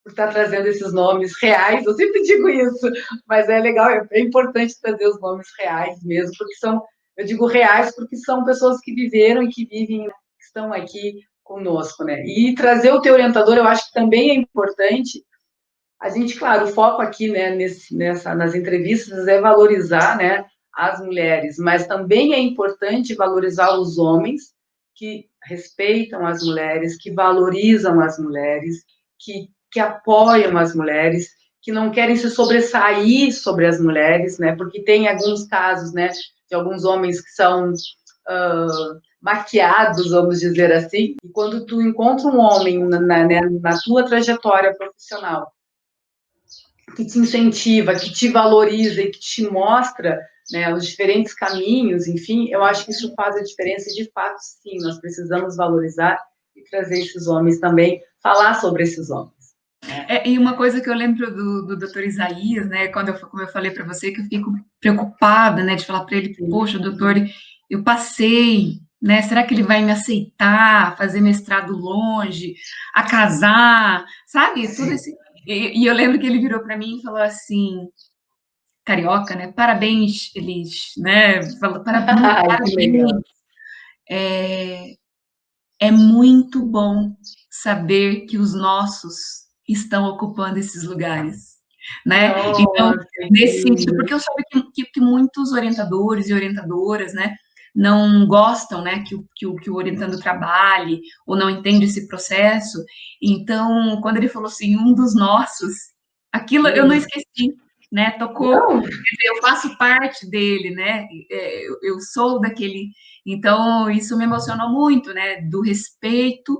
por estar trazendo esses nomes reais, eu sempre digo isso, mas é legal, é importante trazer os nomes reais mesmo, porque são, eu digo reais porque são pessoas que viveram e que vivem, que estão aqui conosco, né? E trazer o teu orientador, eu acho que também é importante, A gente, claro, o foco aqui, né, nas entrevistas é valorizar, né, as mulheres, mas também é importante valorizar os homens que respeitam as mulheres, que valorizam as mulheres, que apoiam as mulheres, que não querem se sobressair sobre as mulheres, né, porque tem alguns casos, né, de alguns homens que são maquiados, vamos dizer assim, e quando tu encontra um homem na tua trajetória profissional que te incentiva, que te valoriza e que te mostra, né, os diferentes caminhos, enfim, eu acho que isso faz a diferença e, de fato, sim, nós precisamos valorizar e trazer esses homens também, falar sobre esses homens. E uma coisa que eu lembro do Dr. Isaías, né, como eu falei para você, que eu fico preocupada, né, de falar para ele, poxa, doutor, eu passei, né, será que ele vai me aceitar, fazer mestrado longe, a casar, sabe, tudo esse... E eu lembro que ele virou para mim e falou assim, carioca, né, parabéns, Elis, né, falou, parabéns, é muito bom saber que os nossos estão ocupando esses lugares, né? Então, Nossa, nesse sentido, porque eu soube que muitos orientadores e orientadoras, né, não gostam, né, que o orientando trabalhe, ou não entende esse processo. Então, quando ele falou assim, um dos nossos, aquilo eu não esqueci, né? Tocou, não, quer dizer, eu faço parte dele, né? Eu sou daquele. Então, isso me emocionou muito, né? Do respeito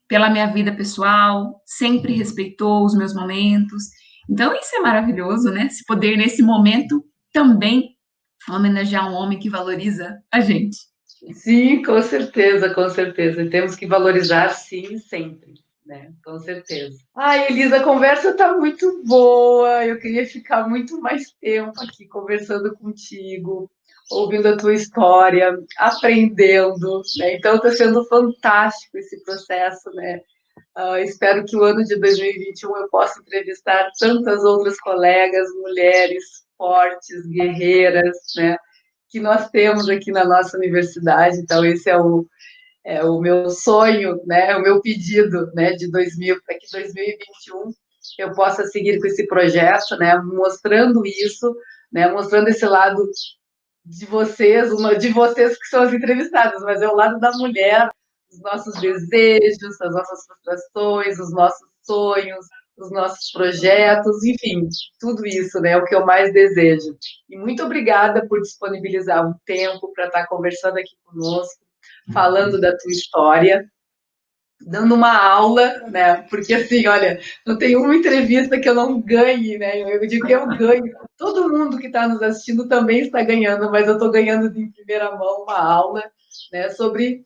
pela minha vida pessoal, sempre respeitou os meus momentos. Então, isso é maravilhoso, né? Se poder, nesse momento, também homenagear um homem que valoriza a gente. sim, com certeza, com certeza. Temos que valorizar, sim, sempre, né? Com certeza. Ai, Elisa, a conversa está muito boa. Eu queria ficar muito mais tempo aqui conversando contigo, ouvindo a tua história, aprendendo, né? Então, está sendo fantástico esse processo, né? Espero que o ano de 2021 eu possa entrevistar tantas outras colegas, mulheres fortes, guerreiras, né? Que nós temos aqui na nossa universidade. Então, esse é o meu sonho, né? O meu pedido, né? De 2000 para que 2021 eu possa seguir com esse projeto, né? Mostrando isso, né? Mostrando esse lado de vocês que são as entrevistadas, mas é o lado da mulher, os nossos desejos, as nossas frustrações, os nossos sonhos, os nossos projetos, enfim, tudo isso, né, é o que eu mais desejo. E muito obrigada por disponibilizar um tempo para estar conversando aqui conosco, falando da tua história, dando uma aula, né? Porque assim, olha, não tem uma entrevista que eu não ganhe, né? Eu digo que eu ganho. Todo mundo que está nos assistindo também está ganhando, mas eu estou ganhando em primeira mão uma aula, né, sobre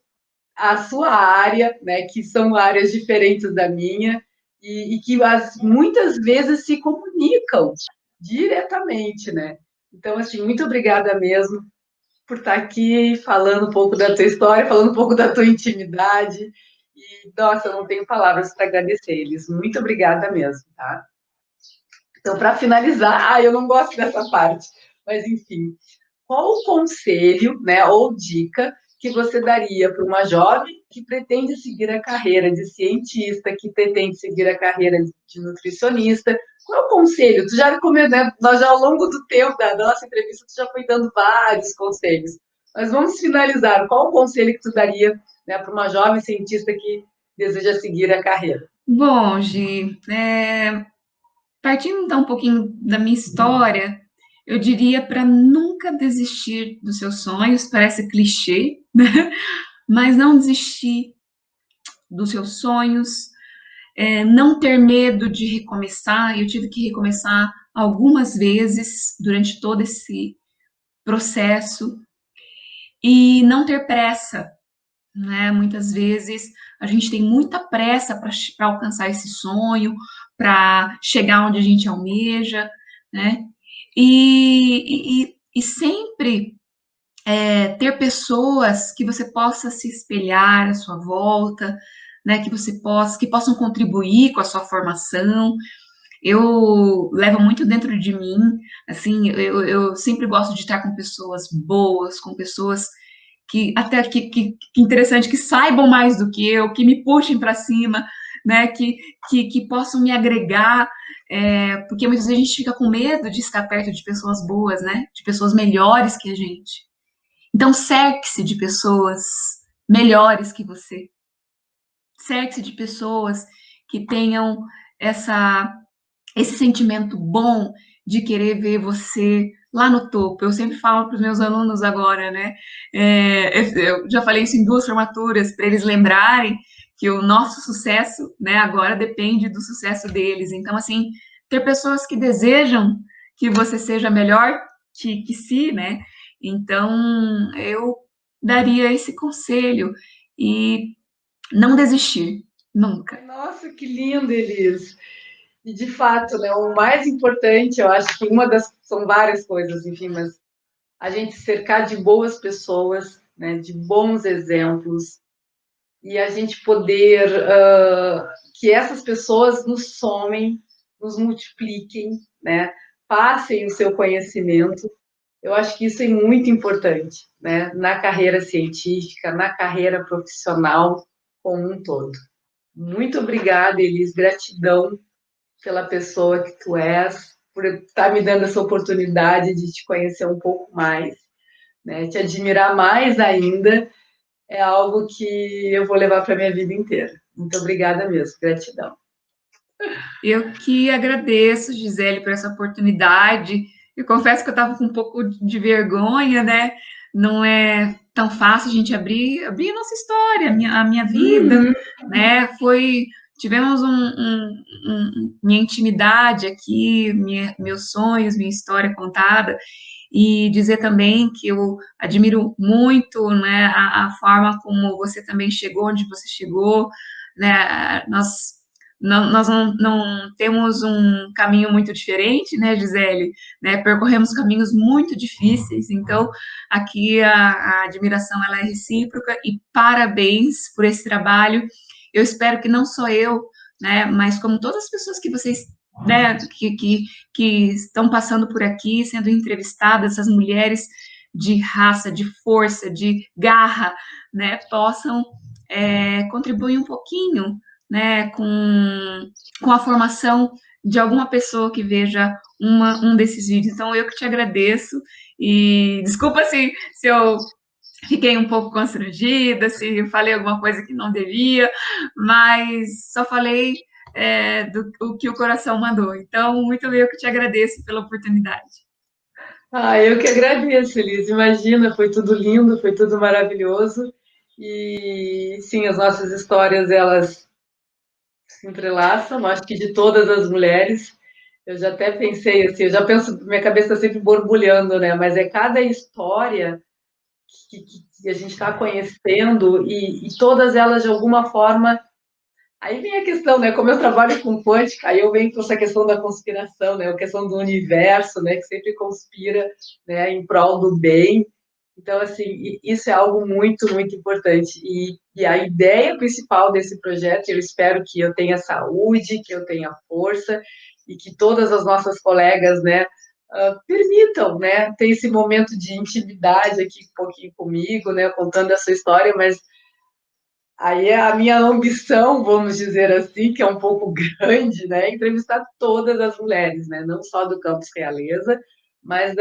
a sua área, né, que são áreas diferentes da minha e que muitas vezes se comunicam diretamente, né? Então, assim, muito obrigada mesmo por estar aqui falando um pouco da tua história, falando um pouco da tua intimidade. E, nossa, eu não tenho palavras para agradecer eles. Muito obrigada mesmo, tá? Então, para finalizar, eu não gosto dessa parte, mas enfim, qual o conselho, né, ou dica que você daria para uma jovem que pretende seguir a carreira de cientista, que pretende seguir a carreira de nutricionista? Qual é o conselho? Tu já recomendou, nós já ao longo do tempo da nossa entrevista, tu já foi dando vários conselhos. Mas vamos finalizar. Qual o conselho que tu daria, né, para uma jovem cientista que deseja seguir a carreira? Bom, Gi, partindo então um pouquinho da minha história, eu diria para nunca desistir dos seus sonhos, parece clichê, né? Mas não desistir dos seus sonhos, não ter medo de recomeçar. Eu tive que recomeçar algumas vezes durante todo esse processo e não ter pressa, né? Muitas vezes a gente tem muita pressa para alcançar esse sonho, para chegar onde a gente almeja, né? E sempre ter pessoas que você possa se espelhar à sua volta, né? Que possam contribuir com a sua formação. Eu levo muito dentro de mim, assim, eu sempre gosto de estar com pessoas boas, com pessoas que até que interessante, que saibam mais do que eu, que me puxem para cima, né, que possam me agregar, porque muitas vezes a gente fica com medo de estar perto de pessoas boas, né, de pessoas melhores que a gente. Então, cerque-se de pessoas melhores que você. Cerque-se de pessoas que tenham esse sentimento bom de querer ver você lá no topo. Eu sempre falo para os meus alunos agora, né? Eu já falei isso em 2 formaturas, para eles lembrarem que o nosso sucesso, né, agora depende do sucesso deles. Então, assim, ter pessoas que desejam que você seja melhor que si, né? Então, eu daria esse conselho e não desistir, nunca. Nossa, que lindo, Elis. E de fato, né, o mais importante, eu acho que são várias coisas, enfim, mas a gente cercar de boas pessoas, né, de bons exemplos, e a gente poder que essas pessoas nos somem, nos multipliquem, né, passem o seu conhecimento. Eu acho que isso é muito importante, né, na carreira científica, na carreira profissional como um todo. Muito obrigada, Elis, gratidão pela pessoa que tu és, por estar me dando essa oportunidade de te conhecer um pouco mais, né? Te admirar mais ainda é algo que eu vou levar para minha vida inteira. Muito obrigada mesmo, gratidão. Eu que agradeço, Gisele, por essa oportunidade. Eu confesso que eu estava com um pouco de vergonha, né? Não é tão fácil a gente abrir a nossa história, a minha vida, né? Tivemos minha intimidade aqui, meus sonhos, minha história contada, e dizer também que eu admiro muito, né, a forma como você também chegou onde você chegou, né? Nós não temos um caminho muito diferente, né, Gisele? Né, percorremos caminhos muito difíceis, então aqui a admiração ela é recíproca e parabéns por esse trabalho. Eu espero que não só eu, né, mas como todas as pessoas que vocês, né, que estão passando por aqui, sendo entrevistadas, essas mulheres de raça, de força, de garra, né, possam contribuir um pouquinho, né, com a formação de alguma pessoa que veja um desses vídeos. Então, eu que te agradeço e desculpa se eu fiquei um pouco constrangida, se falei alguma coisa que não devia, mas só falei do que o coração mandou. Então, muito eu que te agradeço pela oportunidade. Eu que agradeço, Elis. Imagina, foi tudo lindo, foi tudo maravilhoso. E sim, as nossas histórias, elas se entrelaçam, acho que de todas as mulheres. Eu já até pensei assim, eu já penso, minha cabeça está sempre borbulhando, né? Mas é cada história que a gente está conhecendo e todas elas de alguma forma. Aí vem a questão, né? Como eu trabalho com quântica, aí eu venho com essa questão da conspiração, né? A questão do universo, né? Que sempre conspira, né? Em prol do bem. Então, assim, isso é algo muito, muito importante. E a ideia principal desse projeto, eu espero que eu tenha saúde, que eu tenha força e que todas as nossas colegas, né, permitam, né, ter esse momento de intimidade aqui um pouquinho comigo, né, contando essa história, mas aí é a minha ambição, vamos dizer assim, que é um pouco grande, né, é entrevistar todas as mulheres, né, não só do Campus Realeza, mas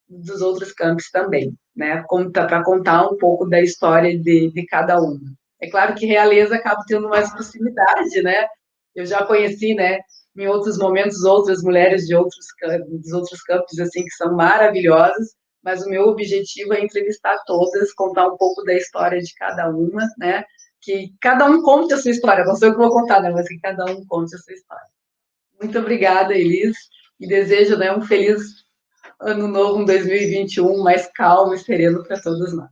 dos outros campos também, né, para contar um pouco da história de cada uma. É claro que Realeza acaba tendo mais proximidade, né, eu já conheci, né, em outros momentos, outras mulheres dos outros campos, assim, que são maravilhosas, mas o meu objetivo é entrevistar todas, contar um pouco da história de cada uma, né, que cada um conte a sua história, não sei o que vou contar, né, mas que cada um conte a sua história. Muito obrigada, Elis, e desejo, né, um feliz ano novo, um 2021 mais calmo e sereno para todos nós.